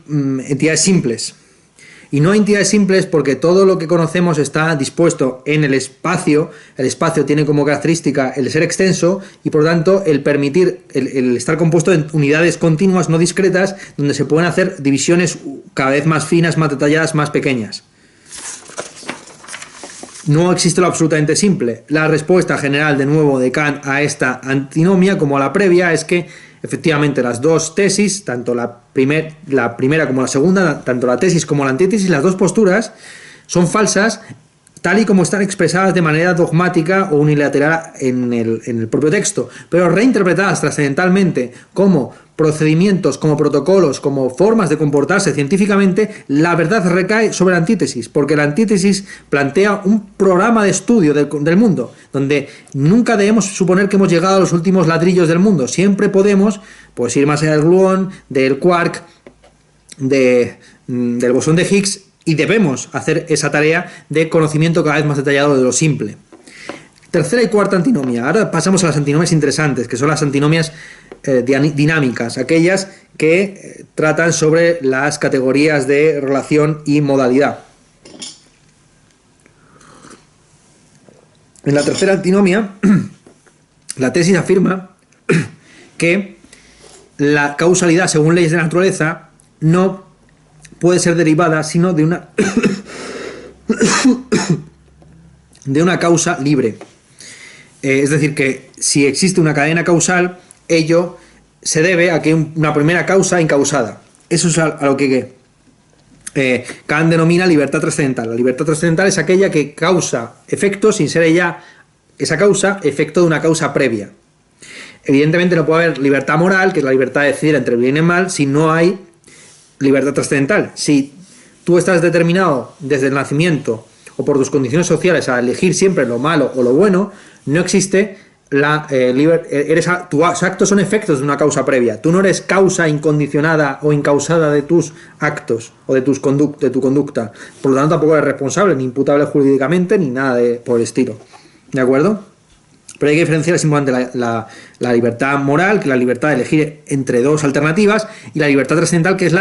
entidades simples. Y no hay entidades simples porque todo lo que conocemos está dispuesto en el espacio. El espacio tiene como característica el ser extenso y por lo tanto el permitir el estar compuesto en unidades continuas, no discretas, donde se pueden hacer divisiones cada vez más finas, más detalladas, más pequeñas. No existe lo absolutamente simple. La respuesta general, de nuevo, de Kant a esta antinomia, como a la previa, es que efectivamente las dos tesis, tanto la primera como la segunda, tanto la tesis como la antítesis, las dos posturas son falsas tal y como están expresadas de manera dogmática o unilateral en el propio texto, pero reinterpretadas trascendentalmente como procedimientos, como protocolos, como formas de comportarse científicamente, la verdad recae sobre la antítesis, porque la antítesis plantea un programa de estudio del mundo, donde nunca debemos suponer que hemos llegado a los últimos ladrillos del mundo, siempre podemos pues, ir más allá del gluón, del quark, del bosón de Higgs, y debemos hacer esa tarea de conocimiento cada vez más detallado de lo simple. Tercera y cuarta antinomia. Ahora pasamos a las antinomias interesantes, que son las antinomias dinámicas, aquellas que tratan sobre las categorías de relación y modalidad. En la tercera antinomia, la tesis afirma que la causalidad, según leyes de la naturaleza, no puede ser derivada sino de una causa libre. Es decir, que si existe una cadena causal, ello se debe a que una primera causa incausada. Eso es a lo que Kant denomina libertad trascendental. La libertad trascendental es aquella que causa efecto sin ser ella, esa causa, efecto de una causa previa. Evidentemente no puede haber libertad moral, que es la libertad de decidir entre el bien y el mal, si no hay libertad trascendental. Si tú estás determinado desde el nacimiento o por tus condiciones sociales a elegir siempre lo malo o lo bueno, no existe tus actos son efectos de una causa previa. Tú no eres causa incondicionada o incausada de tus actos o de tu conducta. Por lo tanto, tampoco eres responsable, ni imputable jurídicamente, ni nada por el estilo. ¿De acuerdo? Pero hay que diferenciar simplemente la libertad moral, que es la libertad de elegir entre dos alternativas, y la libertad trascendental, que es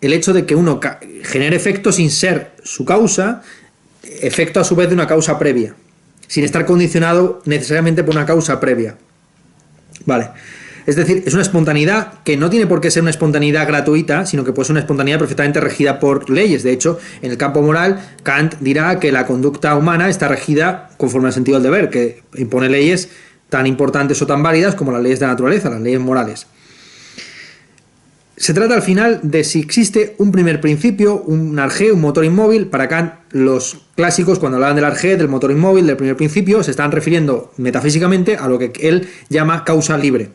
el hecho de que uno genere efecto sin ser su causa, efecto a su vez de una causa previa, sin estar condicionado necesariamente por una causa previa. Vale. Es decir, es una espontaneidad que no tiene por qué ser una espontaneidad gratuita, sino que puede ser una espontaneidad perfectamente regida por leyes. De hecho, en el campo moral, Kant dirá que la conducta humana está regida conforme al sentido del deber, que impone leyes tan importantes o tan válidas como las leyes de la naturaleza, las leyes morales. Se trata al final de si existe un primer principio, un arjé, un motor inmóvil. Para Kant, los clásicos, cuando hablaban del arjé, del motor inmóvil, del primer principio, se están refiriendo metafísicamente a lo que él llama causa libre.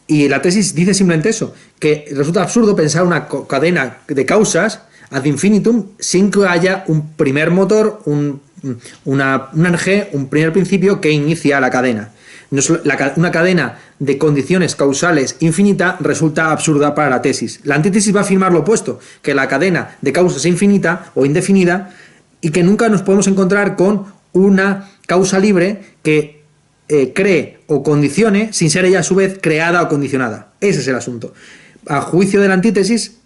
Y la tesis dice simplemente eso, que resulta absurdo pensar una cadena de causas ad infinitum sin que haya un primer motor, un arjé, un primer principio que inicia la cadena. Una cadena de condiciones causales infinita resulta absurda para la tesis. La antítesis va a afirmar lo opuesto, que la cadena de causas es infinita o indefinida y que nunca nos podemos encontrar con una causa libre que cree o condicione sin ser ella a su vez creada o condicionada. Ese es el asunto. A juicio de la antítesis,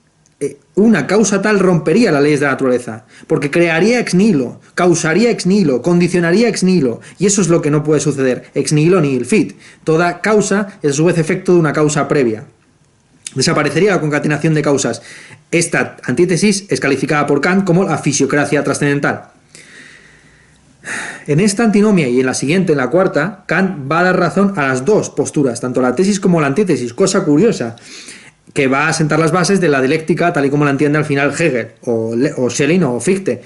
una causa tal rompería las leyes de la naturaleza, porque crearía ex nihilo, causaría ex nihilo, condicionaría ex nihilo, y eso es lo que no puede suceder, ex nihilo nihil fit. Toda causa es a su vez efecto de una causa previa. Desaparecería la concatenación de causas. Esta antítesis es calificada por Kant como la fisiocracia trascendental. En esta antinomia y en la siguiente, en la cuarta, Kant va a dar razón a las dos posturas, tanto la tesis como la antítesis, cosa curiosa, que va a sentar las bases de la dialéctica tal y como la entiende al final Hegel, o Schelling o Fichte.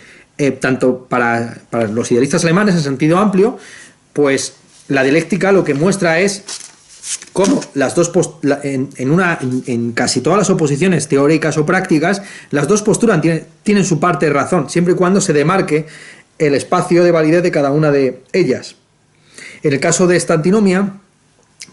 Tanto para los idealistas alemanes en sentido amplio, pues la dialéctica lo que muestra es cómo las dos en casi todas las oposiciones teóricas o prácticas, las dos posturas tienen su parte de razón, siempre y cuando se demarque el espacio de validez de cada una de ellas. En el caso de esta antinomia,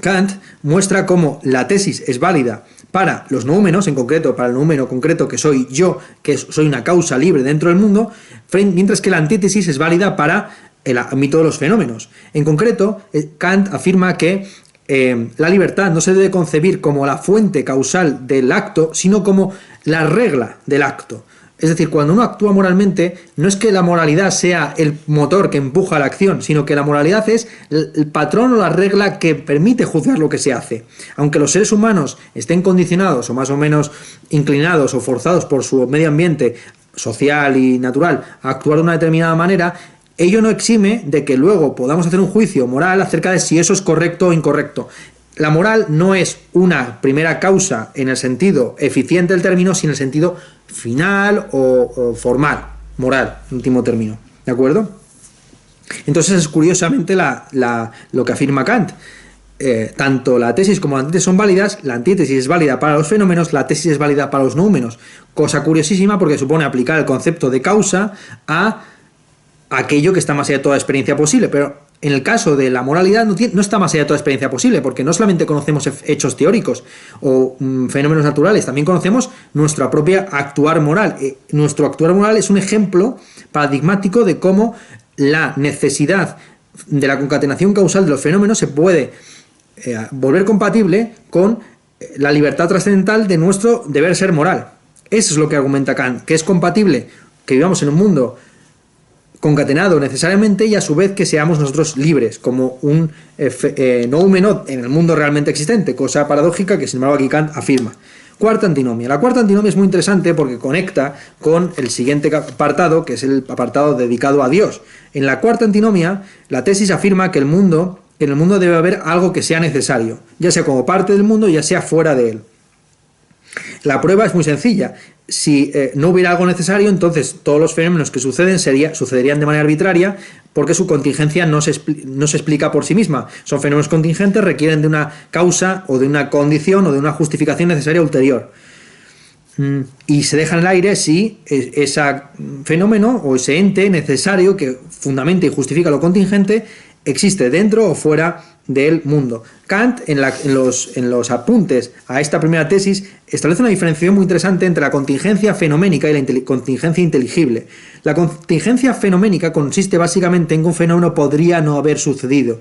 Kant muestra cómo la tesis es válida para los noúmenos, en concreto para el noúmeno concreto que soy yo, que soy una causa libre dentro del mundo, mientras que la antítesis es válida para el ámbito de los fenómenos. En concreto, Kant afirma que la libertad no se debe concebir como la fuente causal del acto, sino como la regla del acto. Es decir, cuando uno actúa moralmente, no es que la moralidad sea el motor que empuja a la acción, sino que la moralidad es el patrón o la regla que permite juzgar lo que se hace. Aunque los seres humanos estén condicionados o más o menos inclinados o forzados por su medio ambiente social y natural a actuar de una determinada manera, ello no exime de que luego podamos hacer un juicio moral acerca de si eso es correcto o incorrecto. La moral no es una primera causa en el sentido eficiente del término, sino en el sentido final o formal, moral, último término. ¿De acuerdo? Entonces es curiosamente lo que afirma Kant. Tanto la tesis como la antítesis son válidas, la antítesis es válida para los fenómenos, la tesis es válida para los númenos. Cosa curiosísima porque supone aplicar el concepto de causa a aquello que está más allá de toda experiencia posible, pero en el caso de la moralidad no está más allá de toda experiencia posible, porque no solamente conocemos hechos teóricos o fenómenos naturales, también conocemos nuestra propia actuar moral. Nuestro actuar moral es un ejemplo paradigmático de cómo la necesidad de la concatenación causal de los fenómenos se puede volver compatible con la libertad trascendental de nuestro deber ser moral. Eso es lo que argumenta Kant, que es compatible que vivamos en un mundo concatenado necesariamente y a su vez que seamos nosotros libres, como un noumenot en el mundo realmente existente, cosa paradójica que sin embargo aquí Kant afirma. Cuarta antinomia. La cuarta antinomia es muy interesante porque conecta con el siguiente apartado, que es el apartado dedicado a Dios. En la cuarta antinomia, la tesis afirma que en el mundo debe haber algo que sea necesario, ya sea como parte del mundo, ya sea fuera de él. La prueba es muy sencilla. Si no hubiera algo necesario, entonces todos los fenómenos que sucederían de manera arbitraria porque su contingencia no se explica por sí misma. Son fenómenos contingentes, requieren de una causa o de una condición o de una justificación necesaria ulterior. Y se deja en el aire si ese fenómeno o ese ente necesario que fundamenta y justifica lo contingente existe dentro o fuera del mundo. Kant, en los apuntes a esta primera tesis, establece una diferenciación muy interesante entre la contingencia fenoménica y la contingencia inteligible. La contingencia fenoménica consiste básicamente en que un fenómeno podría no haber sucedido.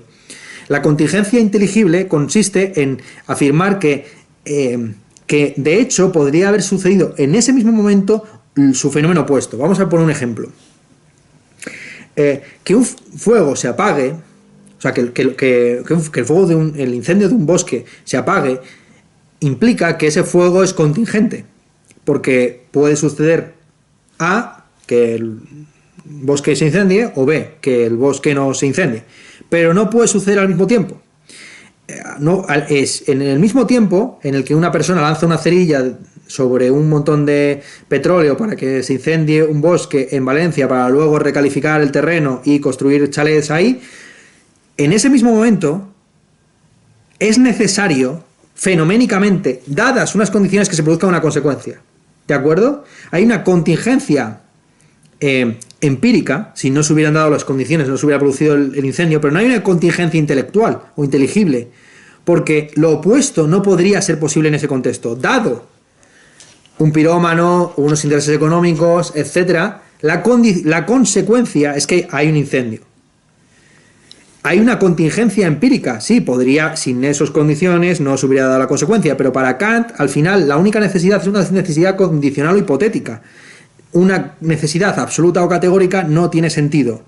La contingencia inteligible consiste en afirmar que de hecho podría haber sucedido en ese mismo momento su fenómeno opuesto. Vamos a poner un ejemplo. Que un fuego se apague, o sea, que el fuego el incendio de un bosque se apague, implica que ese fuego es contingente, porque puede suceder A, que el bosque se incendie, o B, que el bosque no se incendie, pero no puede suceder al mismo tiempo. Es en el mismo tiempo en el que una persona lanza una cerilla sobre un montón de petróleo para que se incendie un bosque en Valencia para luego recalificar el terreno y construir chalets ahí. En ese mismo momento es necesario, fenoménicamente, dadas unas condiciones, que se produzca una consecuencia. ¿De acuerdo? Hay una contingencia empírica, si no se hubieran dado las condiciones, no se hubiera producido el incendio, pero no hay una contingencia intelectual o inteligible, porque lo opuesto no podría ser posible en ese contexto. Dado un pirómano, unos intereses económicos, etc., la consecuencia es que hay un incendio. Hay una contingencia empírica, sí, podría, sin esas condiciones no se hubiera dado la consecuencia, pero para Kant, al final, la única necesidad es una necesidad condicional o hipotética. Una necesidad absoluta o categórica no tiene sentido.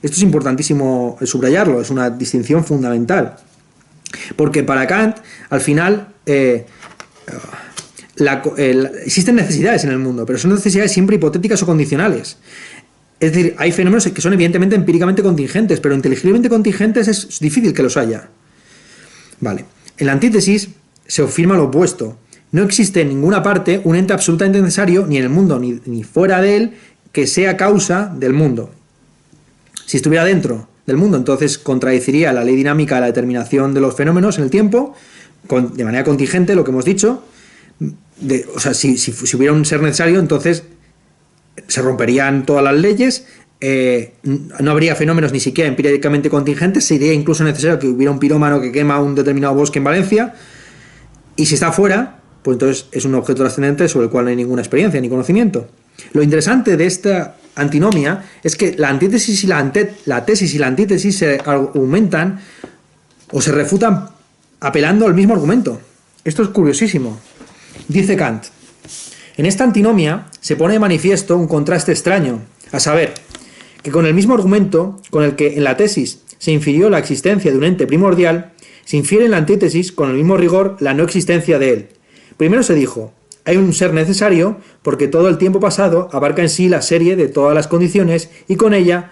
Esto es importantísimo subrayarlo, es una distinción fundamental. Porque para Kant, al final, existen necesidades en el mundo, pero son necesidades siempre hipotéticas o condicionales. Es decir, hay fenómenos que son evidentemente empíricamente contingentes, pero inteligiblemente contingentes es difícil que los haya. Vale. En la antítesis se afirma lo opuesto. No existe en ninguna parte un ente absolutamente necesario, ni en el mundo ni fuera de él, que sea causa del mundo. Si estuviera dentro del mundo, entonces contradeciría la ley dinámica de la determinación de los fenómenos en el tiempo, de manera contingente, lo que hemos dicho. O sea, si hubiera un ser necesario, entonces se romperían todas las leyes, no habría fenómenos ni siquiera empíricamente contingentes, sería incluso necesario que hubiera un pirómano que quema un determinado bosque en Valencia, y si está fuera, pues entonces es un objeto trascendente sobre el cual no hay ninguna experiencia ni conocimiento. Lo interesante de esta antinomia es que la antítesis y la tesis y la antítesis se argumentan o se refutan apelando al mismo argumento. Esto es curiosísimo. Dice Kant: en esta antinomia se pone de manifiesto un contraste extraño, a saber, que con el mismo argumento con el que en la tesis se infirió la existencia de un ente primordial, se infiere en la antítesis con el mismo rigor la no existencia de él. Primero se dijo: hay un ser necesario porque todo el tiempo pasado abarca en sí la serie de todas las condiciones y con ella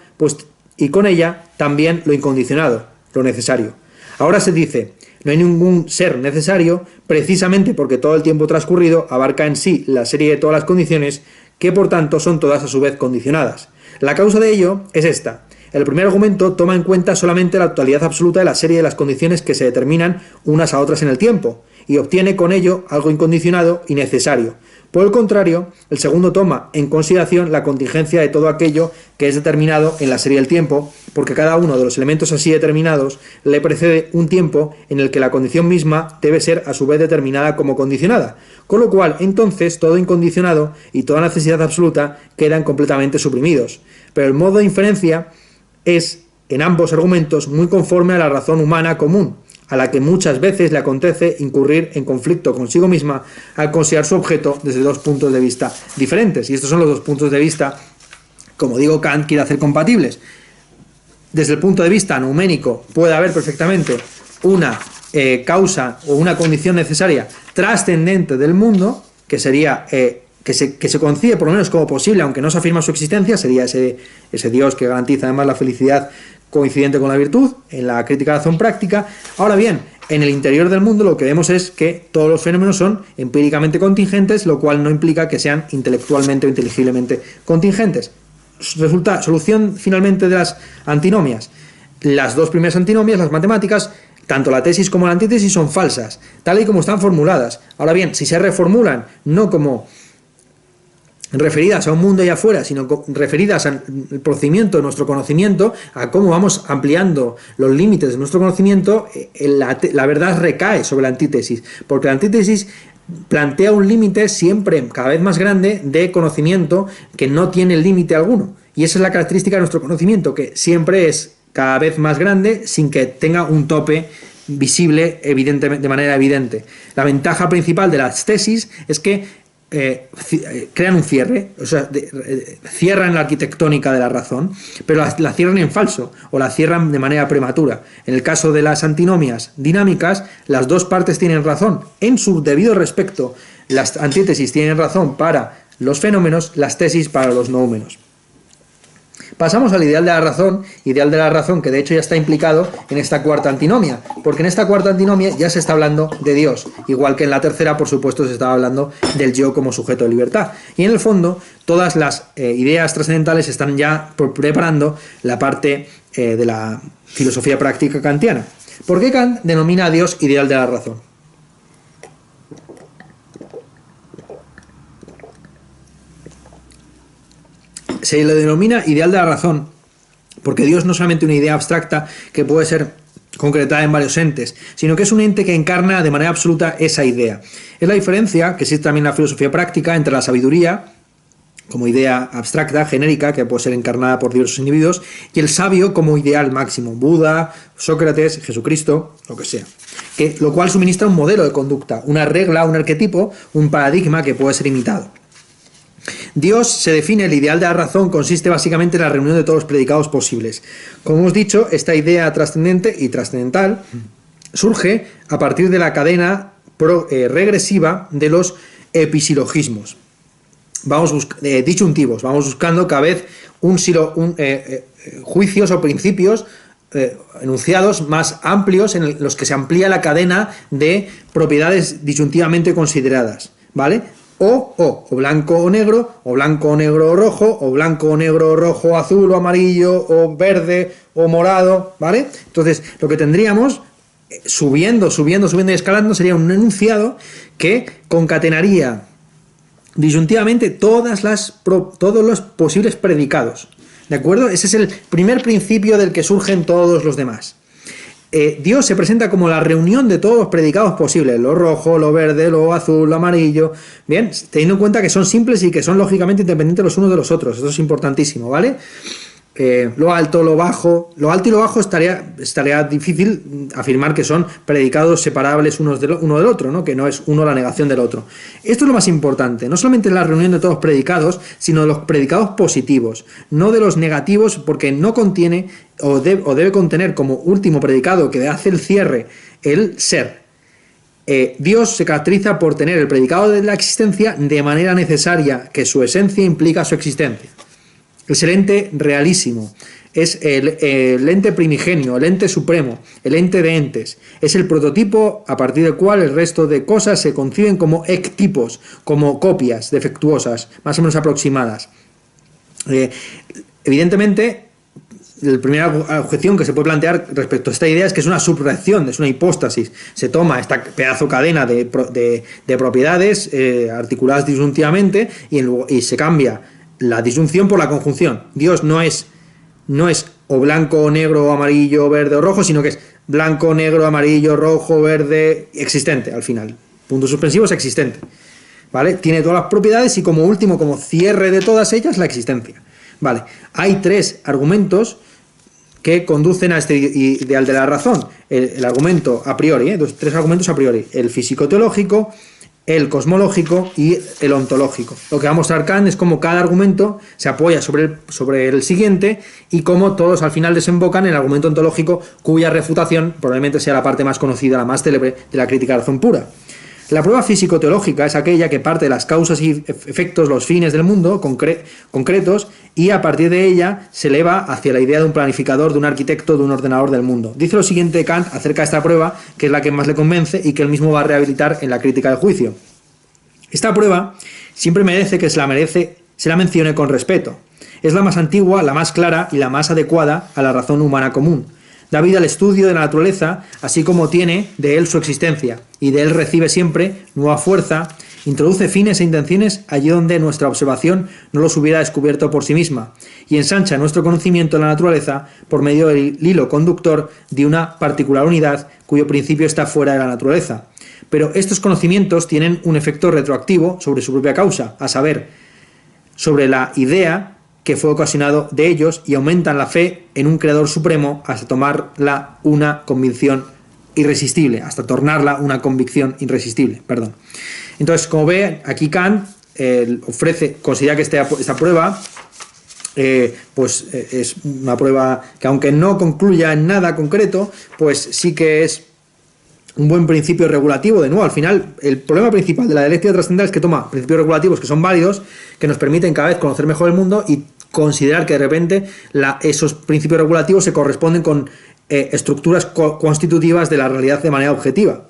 también lo incondicionado, lo necesario. Ahora se dice: no hay ningún ser necesario precisamente porque todo el tiempo transcurrido abarca en sí la serie de todas las condiciones que por tanto son todas a su vez condicionadas. La causa de ello es esta: El primer argumento toma en cuenta solamente la actualidad absoluta de la serie de las condiciones que se determinan unas a otras en el tiempo, y obtiene con ello algo incondicionado y necesario. Por el contrario, el segundo toma en consideración la contingencia de todo aquello que es determinado en la serie del tiempo, porque cada uno de los elementos así determinados le precede un tiempo en el que la condición misma debe ser a su vez determinada como condicionada, con lo cual entonces todo incondicionado y toda necesidad absoluta quedan completamente suprimidos. Pero el modo de inferencia es, en ambos argumentos, muy conforme a la razón humana común, a la que muchas veces le acontece incurrir en conflicto consigo misma al considerar su objeto desde dos puntos de vista diferentes. Y estos son los dos puntos de vista, como digo, Kant quiere hacer compatibles. Desde el punto de vista nouménico puede haber perfectamente una causa o una condición necesaria trascendente del mundo, que sería que se concibe por lo menos como posible, aunque no se afirma su existencia, sería ese Dios que garantiza además la felicidad coincidente con la virtud, en la crítica de la razón práctica. Ahora bien, en el interior del mundo lo que vemos es que todos los fenómenos son empíricamente contingentes, lo cual no implica que sean intelectualmente o inteligiblemente contingentes. Resulta, solución finalmente de las antinomias. Las dos primeras antinomias, las matemáticas, tanto la tesis como la antítesis son falsas, tal y como están formuladas. Ahora bien, si se reformulan no como referidas a un mundo allá afuera, sino referidas al procedimiento de nuestro conocimiento, a cómo vamos ampliando los límites de nuestro conocimiento, la verdad recae sobre la antítesis, porque la antítesis plantea un límite siempre cada vez más grande de conocimiento que no tiene límite alguno, y esa es la característica de nuestro conocimiento, que siempre es cada vez más grande sin que tenga un tope visible evidentemente, de manera evidente. La ventaja principal de las tesis es que crean un cierre, o sea, cierran la arquitectónica de la razón, pero la cierran en falso o la cierran de manera prematura. En el caso de las antinomias dinámicas, las dos partes tienen razón en su debido respecto. Las antítesis tienen razón para los fenómenos, las tesis para los noúmenos. Pasamos al ideal de la razón que de hecho ya está implicado en esta cuarta antinomia, porque en esta cuarta antinomia ya se está hablando de Dios, igual que en la tercera, por supuesto, se estaba hablando del yo como sujeto de libertad. Y en el fondo, todas las ideas trascendentales están ya preparando la parte de la filosofía práctica kantiana. ¿Por qué Kant denomina a Dios ideal de la razón? Se le denomina ideal de la razón porque Dios no es solamente una idea abstracta que puede ser concretada en varios entes, sino que es un ente que encarna de manera absoluta esa idea. Es la diferencia que existe también en la filosofía práctica entre la sabiduría, como idea abstracta, genérica, que puede ser encarnada por diversos individuos, y el sabio como ideal máximo, Buda, Sócrates, Jesucristo, lo que sea. Lo cual suministra un modelo de conducta, una regla, un arquetipo, un paradigma que puede ser imitado. Dios se define, el ideal de la razón consiste básicamente en la reunión de todos los predicados posibles. Como hemos dicho, esta idea trascendente y trascendental surge a partir de la cadena regresiva de los episilogismos. Disyuntivos, vamos buscando cada vez juicios o principios enunciados más amplios en los que se amplía la cadena de propiedades disyuntivamente consideradas, ¿vale? O blanco o negro o rojo, o blanco o negro o rojo, azul o amarillo, o verde o morado, ¿vale? Entonces, lo que tendríamos, subiendo y escalando, sería un enunciado que concatenaría disyuntivamente todos los posibles predicados, ¿de acuerdo? Ese es el primer principio del que surgen todos los demás. Dios se presenta como la reunión de todos los predicados posibles, lo rojo, lo verde, lo azul, lo amarillo, bien, teniendo en cuenta que son simples y que son lógicamente independientes los unos de los otros, eso es importantísimo, ¿vale? Lo alto, lo bajo y lo bajo estaría difícil afirmar que son predicados separables uno del otro, ¿no? Que no es uno la negación del otro. Esto es lo más importante, no solamente la reunión de todos los predicados, sino de los predicados positivos, no de los negativos, porque no contiene o debe contener como último predicado que hace el cierre el ser. Dios se caracteriza por tener el predicado de la existencia de manera necesaria, que su esencia implica su existencia. Es el ente realísimo, es el ente primigenio, el ente supremo, el ente de entes. Es el prototipo a partir del cual el resto de cosas se conciben como ectipos, como copias defectuosas, más o menos aproximadas. Evidentemente, la primera objeción que se puede plantear respecto a esta idea es que es una subreacción, es una hipóstasis. Se toma esta pedazo cadena de propiedades articuladas disyuntivamente y se cambia la disyunción por la conjunción. Dios no es o blanco, o negro, o amarillo, verde o rojo, sino que es blanco, negro, amarillo, rojo, verde, existente al final. Puntos suspensivos, existente. ¿Vale? Tiene todas las propiedades y como último, como cierre de todas ellas, la existencia. Vale. Hay tres argumentos que conducen a este ideal de la razón. El argumento a priori, tres argumentos a priori. El físico-teológico, el cosmológico y el ontológico. Lo que va a mostrar Kant es cómo cada argumento se apoya sobre el siguiente y cómo todos al final desembocan en el argumento ontológico, cuya refutación probablemente sea la parte más conocida, la más célebre de la crítica de la razón pura. La prueba físico-teológica es aquella que parte de las causas y efectos, los fines del mundo concretos, y a partir de ella se eleva hacia la idea de un planificador, de un arquitecto, de un ordenador del mundo. Dice lo siguiente Kant acerca de esta prueba, que es la que más le convence y que él mismo va a rehabilitar en la crítica del juicio. Esta prueba siempre merece que se la mencione con respeto. Es la más antigua, la más clara y la más adecuada a la razón humana común. Da vida al estudio de la naturaleza, así como tiene de él su existencia, y de él recibe siempre nueva fuerza, introduce fines e intenciones allí donde nuestra observación no los hubiera descubierto por sí misma, y ensancha nuestro conocimiento de la naturaleza por medio del hilo conductor de una particular unidad cuyo principio está fuera de la naturaleza. Pero estos conocimientos tienen un efecto retroactivo sobre su propia causa, a saber, sobre la idea que fue ocasionado de ellos, y aumentan la fe en un creador supremo hasta tomarla una convicción irresistible, hasta tornarla una convicción irresistible. Entonces, como ve, aquí Kant considera que esta prueba es una prueba que, aunque no concluya en nada concreto, pues sí que es un buen principio regulativo. De nuevo, al final, el problema principal de la dialéctica trascendental es que toma principios regulativos que son válidos, que nos permiten cada vez conocer mejor el mundo y considerar que de repente esos principios regulativos se corresponden con estructuras constitutivas de la realidad de manera objetiva.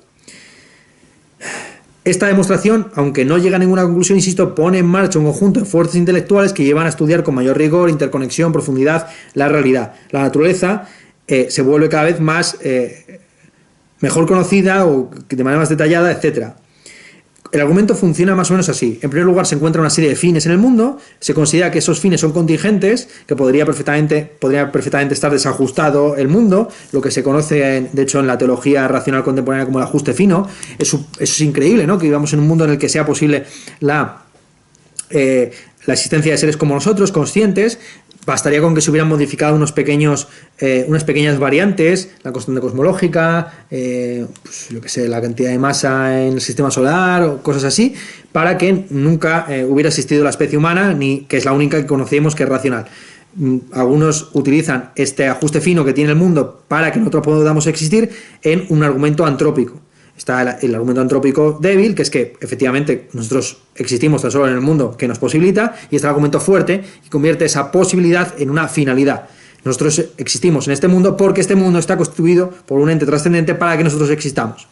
Esta demostración, aunque no llega a ninguna conclusión, insisto, pone en marcha un conjunto de fuerzas intelectuales que llevan a estudiar con mayor rigor, interconexión, profundidad la realidad. La naturaleza se vuelve cada vez más mejor conocida o de manera más detallada, etc. El argumento funciona más o menos así. En primer lugar, se encuentra una serie de fines en el mundo, se considera que esos fines son contingentes, que podría perfectamente estar desajustado el mundo, lo que se conoce, de hecho, en la teología racional contemporánea como el ajuste fino. Eso es increíble, ¿no? Que vivamos en un mundo en el que sea posible la existencia de seres como nosotros, conscientes. Bastaría con que se hubieran modificado unas pequeñas variantes, la constante cosmológica, la cantidad de masa en el sistema solar o cosas así, para que nunca hubiera existido la especie humana, ni que es la única que conocemos que es racional. Algunos utilizan este ajuste fino que tiene el mundo para que nosotros podamos existir en un argumento antrópico. Está el argumento antrópico débil, que es que efectivamente nosotros existimos tan solo en el mundo que nos posibilita, y está el argumento fuerte, que convierte esa posibilidad en una finalidad. Nosotros existimos en este mundo porque este mundo está constituido por un ente trascendente para que nosotros existamos.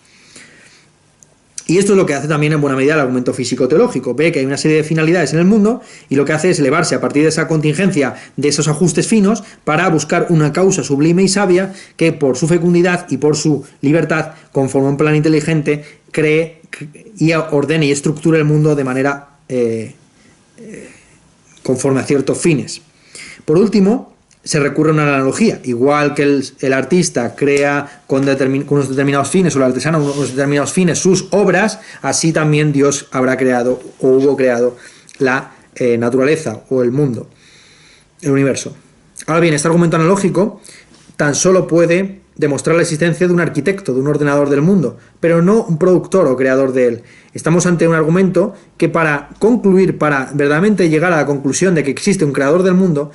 Y esto es lo que hace también en buena medida el argumento físico-teológico. Ve que hay una serie de finalidades en el mundo y lo que hace es elevarse a partir de esa contingencia, de esos ajustes finos, para buscar una causa sublime y sabia que por su fecundidad y por su libertad conforme a un plan inteligente cree y ordene y estructure el mundo de manera conforme a ciertos fines. Por último, se recurre a una analogía. Igual que el artista crea con unos determinados fines, o el artesano con unos determinados fines, sus obras, así también Dios habrá creado o hubo creado la naturaleza o el mundo, el universo. Ahora bien, este argumento analógico tan solo puede demostrar la existencia de un arquitecto, de un ordenador del mundo, pero no un productor o creador de él. Estamos ante un argumento que para verdaderamente llegar a la conclusión de que existe un creador del mundo,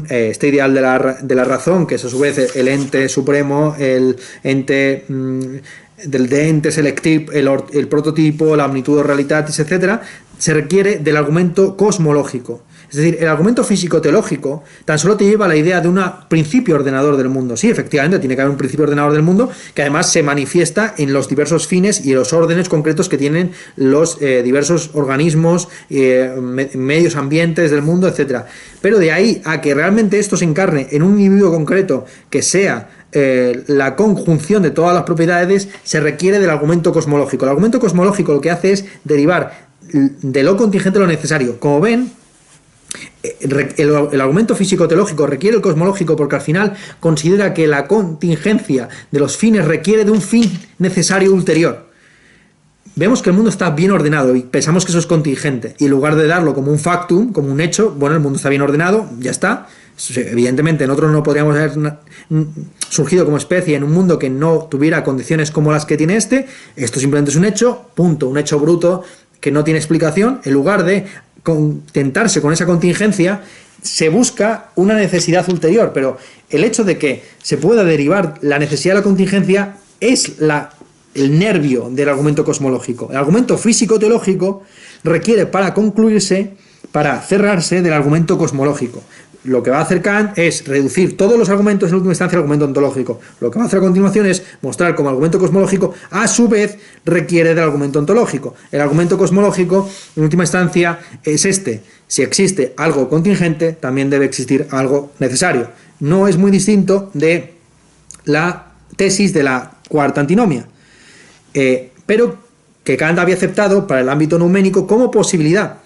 este ideal de la razón, que es a su vez el ente supremo, el ente del ente selectiv, el prototipo, la omnitud realitatis, etc., se requiere del argumento cosmológico. Es decir, el argumento físico-teológico tan solo te lleva a la idea de un principio ordenador del mundo. Sí, efectivamente, tiene que haber un principio ordenador del mundo que además se manifiesta en los diversos fines y los órdenes concretos que tienen los diversos organismos, medios ambientes del mundo, etc. Pero de ahí a que realmente esto se encarne en un individuo concreto que sea la conjunción de todas las propiedades, se requiere del argumento cosmológico. El argumento cosmológico lo que hace es derivar de lo contingente lo necesario. Como ven, el argumento físico-teológico requiere el cosmológico porque al final considera que la contingencia de los fines requiere de un fin necesario ulterior. Vemos que el mundo está bien ordenado y pensamos que eso es contingente, y en lugar de darlo como un factum, como un hecho, bueno, el mundo está bien ordenado, ya está. Evidentemente nosotros no podríamos haber surgido como especie en un mundo que no tuviera condiciones como las que tiene este. Esto simplemente es un hecho, punto, un hecho bruto que no tiene explicación. En lugar de contentarse con esa contingencia, se busca una necesidad ulterior, pero el hecho de que se pueda derivar la necesidad de la contingencia es el nervio del argumento cosmológico. El argumento físico-teológico requiere para concluirse, para cerrarse del argumento cosmológico. Lo que va a hacer Kant es reducir todos los argumentos en última instancia al argumento ontológico. Lo que va a hacer a continuación es mostrar cómo el argumento cosmológico a su vez requiere del argumento ontológico. El argumento cosmológico en última instancia es este: si existe algo contingente, también debe existir algo necesario. No es muy distinto de la tesis de la cuarta antinomia, pero que Kant había aceptado para el ámbito nouménico como posibilidad.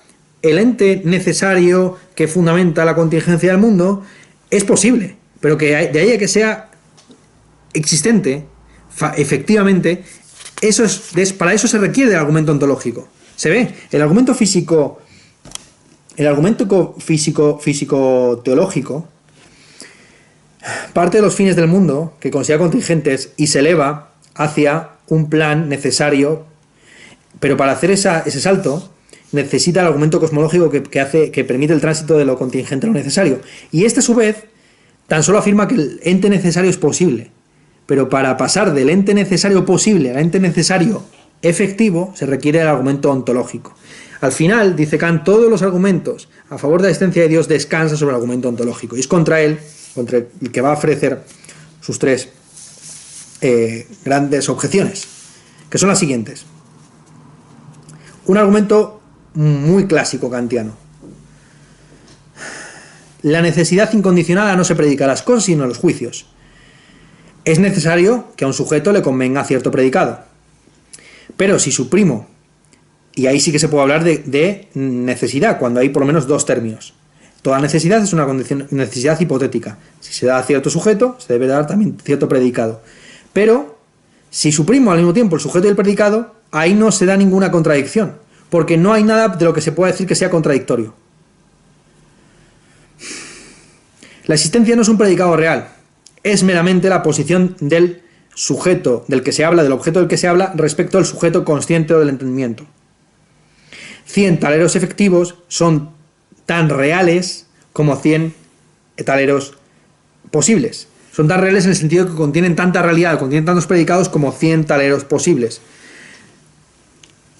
El ente necesario que fundamenta la contingencia del mundo es posible, pero que de ahí a que sea existente, efectivamente, para eso se requiere el argumento ontológico. Se ve, el argumento físico-teológico parte de los fines del mundo que considera contingentes y se eleva hacia un plan necesario, pero para hacer ese salto necesita el argumento cosmológico que permite el tránsito de lo contingente a lo necesario. Y este, a su vez, tan solo afirma que el ente necesario es posible. Pero para pasar del ente necesario posible al ente necesario efectivo, se requiere el argumento ontológico. Al final, dice Kant, todos los argumentos a favor de la existencia de Dios descansan sobre el argumento ontológico. Y es contra él, contra el que va a ofrecer sus tres grandes objeciones, que son las siguientes. Un argumento muy clásico kantiano: la necesidad incondicionada no se predica a las cosas sino a los juicios. Es necesario que a un sujeto le convenga cierto predicado, pero si suprimo, y ahí sí que se puede hablar de necesidad, cuando hay por lo menos dos términos. Toda necesidad es una condición, necesidad hipotética. Si se da a cierto sujeto, se debe dar también cierto predicado. Pero si suprimo al mismo tiempo el sujeto y el predicado, ahí no se da ninguna contradicción, porque no hay nada de lo que se pueda decir que sea contradictorio. La existencia no es un predicado real, es meramente la posición del sujeto del que se habla, del objeto del que se habla, respecto al sujeto consciente o del entendimiento. 100 taleros efectivos son tan reales como 100 taleros posibles. Son tan reales en el sentido que contienen tanta realidad, contienen tantos predicados como 100 taleros posibles.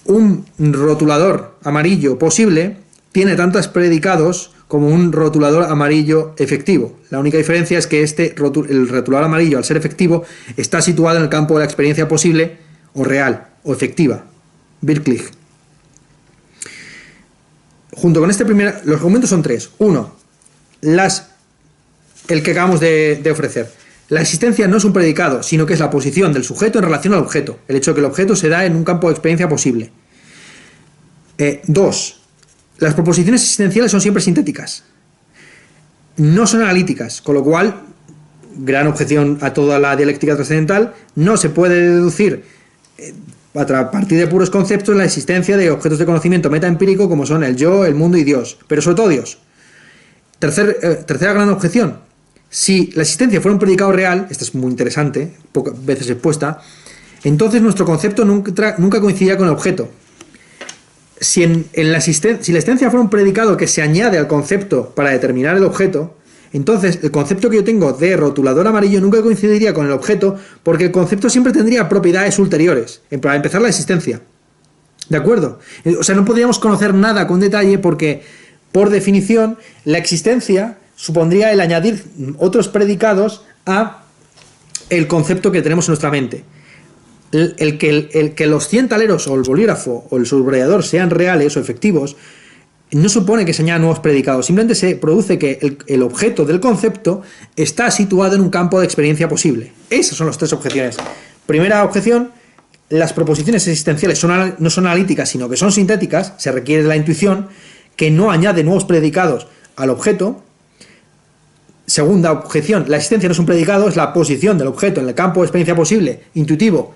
Un rotulador amarillo posible tiene tantos predicados como un rotulador amarillo efectivo. La única diferencia es que el rotulador amarillo, al ser efectivo, está situado en el campo de la experiencia posible o real o efectiva. Wirklich. Junto con los argumentos son tres. Uno, el que acabamos de ofrecer. La existencia no es un predicado, sino que es la posición del sujeto en relación al objeto. El hecho de que el objeto se da en un campo de experiencia posible. 2. Las proposiciones existenciales son siempre sintéticas. No son analíticas, con lo cual, gran objeción a toda la dialéctica trascendental, no se puede deducir a partir de puros conceptos la existencia de objetos de conocimiento metaempírico como son el yo, el mundo y Dios, pero sobre todo Dios. Tercera gran objeción: si la existencia fuera un predicado real, esta es muy interesante, pocas veces expuesta, entonces nuestro concepto nunca coincidiría con el objeto. Si la existencia fuera un predicado que se añade al concepto para determinar el objeto, entonces el concepto que yo tengo de rotulador amarillo nunca coincidiría con el objeto, porque el concepto siempre tendría propiedades ulteriores, para empezar la existencia. ¿De acuerdo? O sea, no podríamos conocer nada con detalle porque Por definición, la existencia supondría el añadir otros predicados a el concepto que tenemos en nuestra mente. El que los 100 taleros o el bolígrafo o el subrayador sean reales o efectivos no supone que se añadan nuevos predicados, simplemente se produce que el objeto del concepto está situado en un campo de experiencia posible. Esas son las 3 objeciones. Primera objeción: las proposiciones existenciales no son analíticas, sino que son sintéticas, se requiere de la intuición, que no añade nuevos predicados al objeto. Segunda objeción: la existencia no es un predicado, es la posición del objeto en el campo de experiencia posible, intuitivo,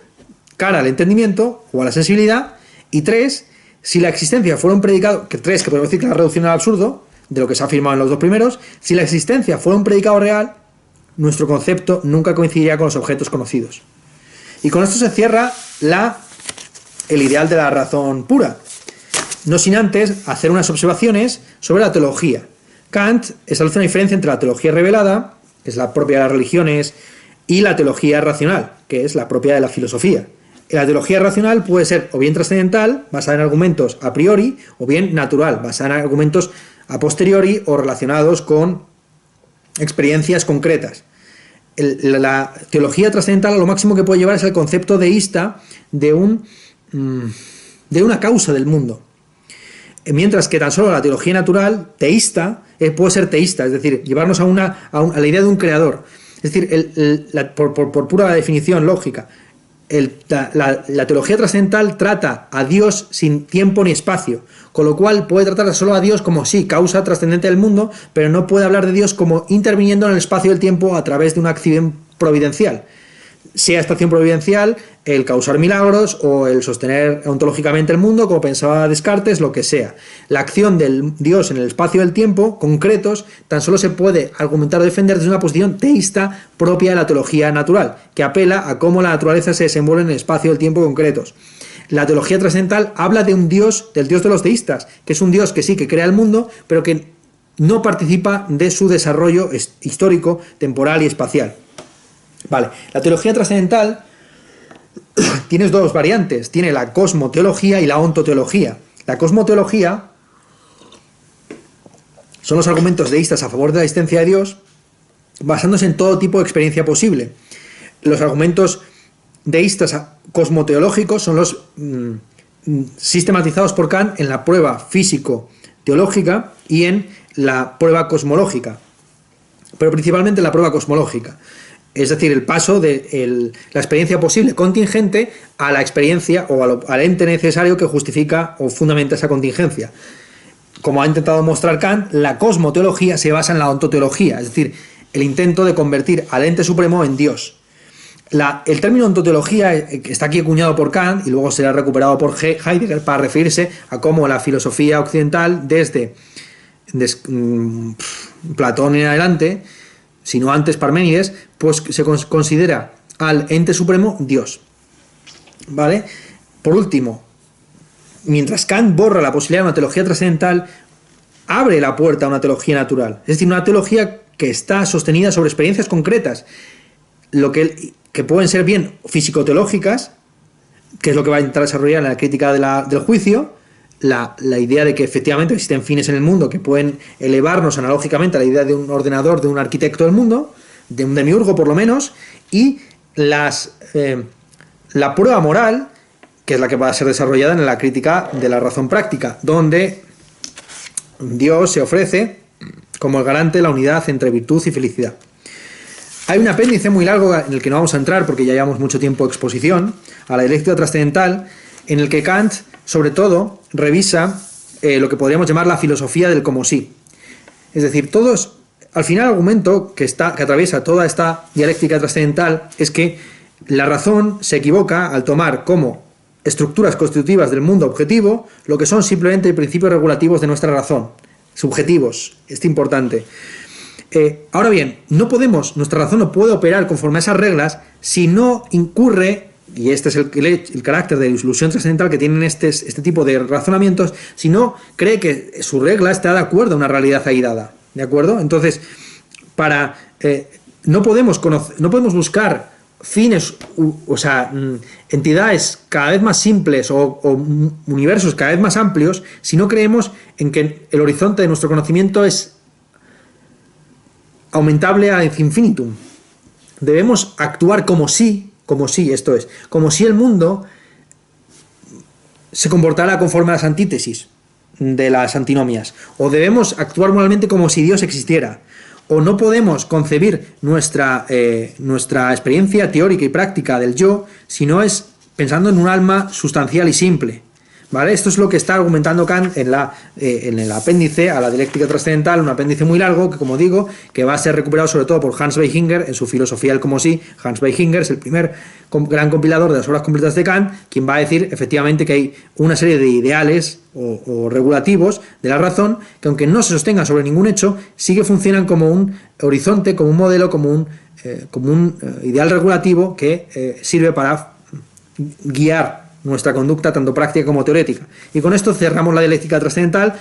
cara al entendimiento o a la sensibilidad. Y 3, si la existencia fuera un predicado, que podemos decir que la reducción al absurdo, de lo que se ha afirmado en los 2 primeros, si la existencia fuera un predicado real, nuestro concepto nunca coincidiría con los objetos conocidos. Y con esto se cierra el ideal de la razón pura, no sin antes hacer unas observaciones sobre la teología. Kant establece una diferencia entre la teología revelada, que es la propia de las religiones, y la teología racional, que es la propia de la filosofía. La teología racional puede ser o bien trascendental, basada en argumentos a priori, o bien natural, basada en argumentos a posteriori o relacionados con experiencias concretas. La teología trascendental lo máximo que puede llevar es el concepto deísta de una causa del mundo. Mientras que tan solo la teología natural, teísta, puede ser teísta, es decir, llevarnos a la idea de un creador. Es decir, por pura definición lógica, la teología trascendental trata a Dios sin tiempo ni espacio, con lo cual puede tratar solo a Dios como sí, causa trascendente del mundo, pero no puede hablar de Dios como interviniendo en el espacio del tiempo a través de una acción providencial. Sea esta acción providencial el causar milagros o el sostener ontológicamente el mundo, como pensaba Descartes, lo que sea. La acción del Dios en el espacio del tiempo, concretos, tan solo se puede argumentar o defender desde una posición teísta propia de la teología natural, que apela a cómo la naturaleza se desenvuelve en el espacio del tiempo concretos. La teología trascendental habla de un Dios, del Dios de los deístas, que es un Dios que sí, que crea el mundo, pero que no participa de su desarrollo histórico, temporal y espacial. Vale, la teología trascendental tiene 2 variantes, tiene la cosmoteología y la ontoteología. La cosmoteología son los argumentos deístas a favor de la existencia de Dios, basándose en todo tipo de experiencia posible. Los argumentos deístas cosmoteológicos son los sistematizados por Kant en la prueba físico-teológica y en la prueba cosmológica, pero principalmente en la prueba cosmológica. Es decir, el paso de la experiencia posible contingente a la experiencia o al ente necesario que justifica o fundamenta esa contingencia. Como ha intentado mostrar Kant, la cosmoteología se basa en la ontoteología, es decir, el intento de convertir al ente supremo en Dios. El término ontoteología está aquí acuñado por Kant y luego será recuperado por Heidegger para referirse a cómo la filosofía occidental, desde Platón en adelante, sino antes Parménides, pues se considera al ente supremo Dios. ¿Vale? Por último, mientras Kant borra la posibilidad de una teología trascendental, abre la puerta a una teología natural. Es decir, una teología que está sostenida sobre experiencias concretas, que pueden ser bien físico-teológicas, que es lo que va a intentar desarrollar en la crítica del juicio, la idea de que efectivamente existen fines en el mundo que pueden elevarnos analógicamente a la idea de un ordenador, de un arquitecto del mundo, de un demiurgo por lo menos, y la prueba moral, que es la que va a ser desarrollada en la crítica de la razón práctica, donde Dios se ofrece como el garante de la unidad entre virtud y felicidad. Hay un apéndice muy largo en el que no vamos a entrar porque ya llevamos mucho tiempo de exposición a la dialéctica trascendental, en el que Kant, sobre todo, revisa lo que podríamos llamar la filosofía del como sí. Es decir, al final el argumento que atraviesa toda esta dialéctica trascendental es que la razón se equivoca al tomar como estructuras constitutivas del mundo objetivo lo que son simplemente principios regulativos de nuestra razón, subjetivos, es importante. Ahora bien, nuestra razón no puede operar conforme a esas reglas si no incurre, y este es el carácter de ilusión trascendental que tienen este tipo de razonamientos, si no cree que su regla está de acuerdo a una realidad airada, ¿de acuerdo? Entonces, no podemos buscar fines, entidades cada vez más simples o universos cada vez más amplios si no creemos en que el horizonte de nuestro conocimiento es aumentable ad infinitum. Debemos actuar como si el mundo se comportara conforme a las antítesis de las antinomias, o debemos actuar moralmente como si Dios existiera, o no podemos concebir nuestra experiencia teórica y práctica del yo si no es pensando en un alma sustancial y simple. ¿Vale? Esto es lo que está argumentando Kant en el apéndice a la dialéctica trascendental, un apéndice muy largo que, como digo, que va a ser recuperado sobre todo por Hans Weichinger en su Filosofía del como sí. Hans Weichinger es el primer gran compilador de las obras completas de Kant, quien va a decir efectivamente que hay una serie de ideales o regulativos de la razón que, aunque no se sostengan sobre ningún hecho, sí que funcionan como un horizonte, como un modelo, como un ideal regulativo que sirve para guiar nuestra conducta tanto práctica como teórica. Y con esto cerramos la dialéctica trascendental,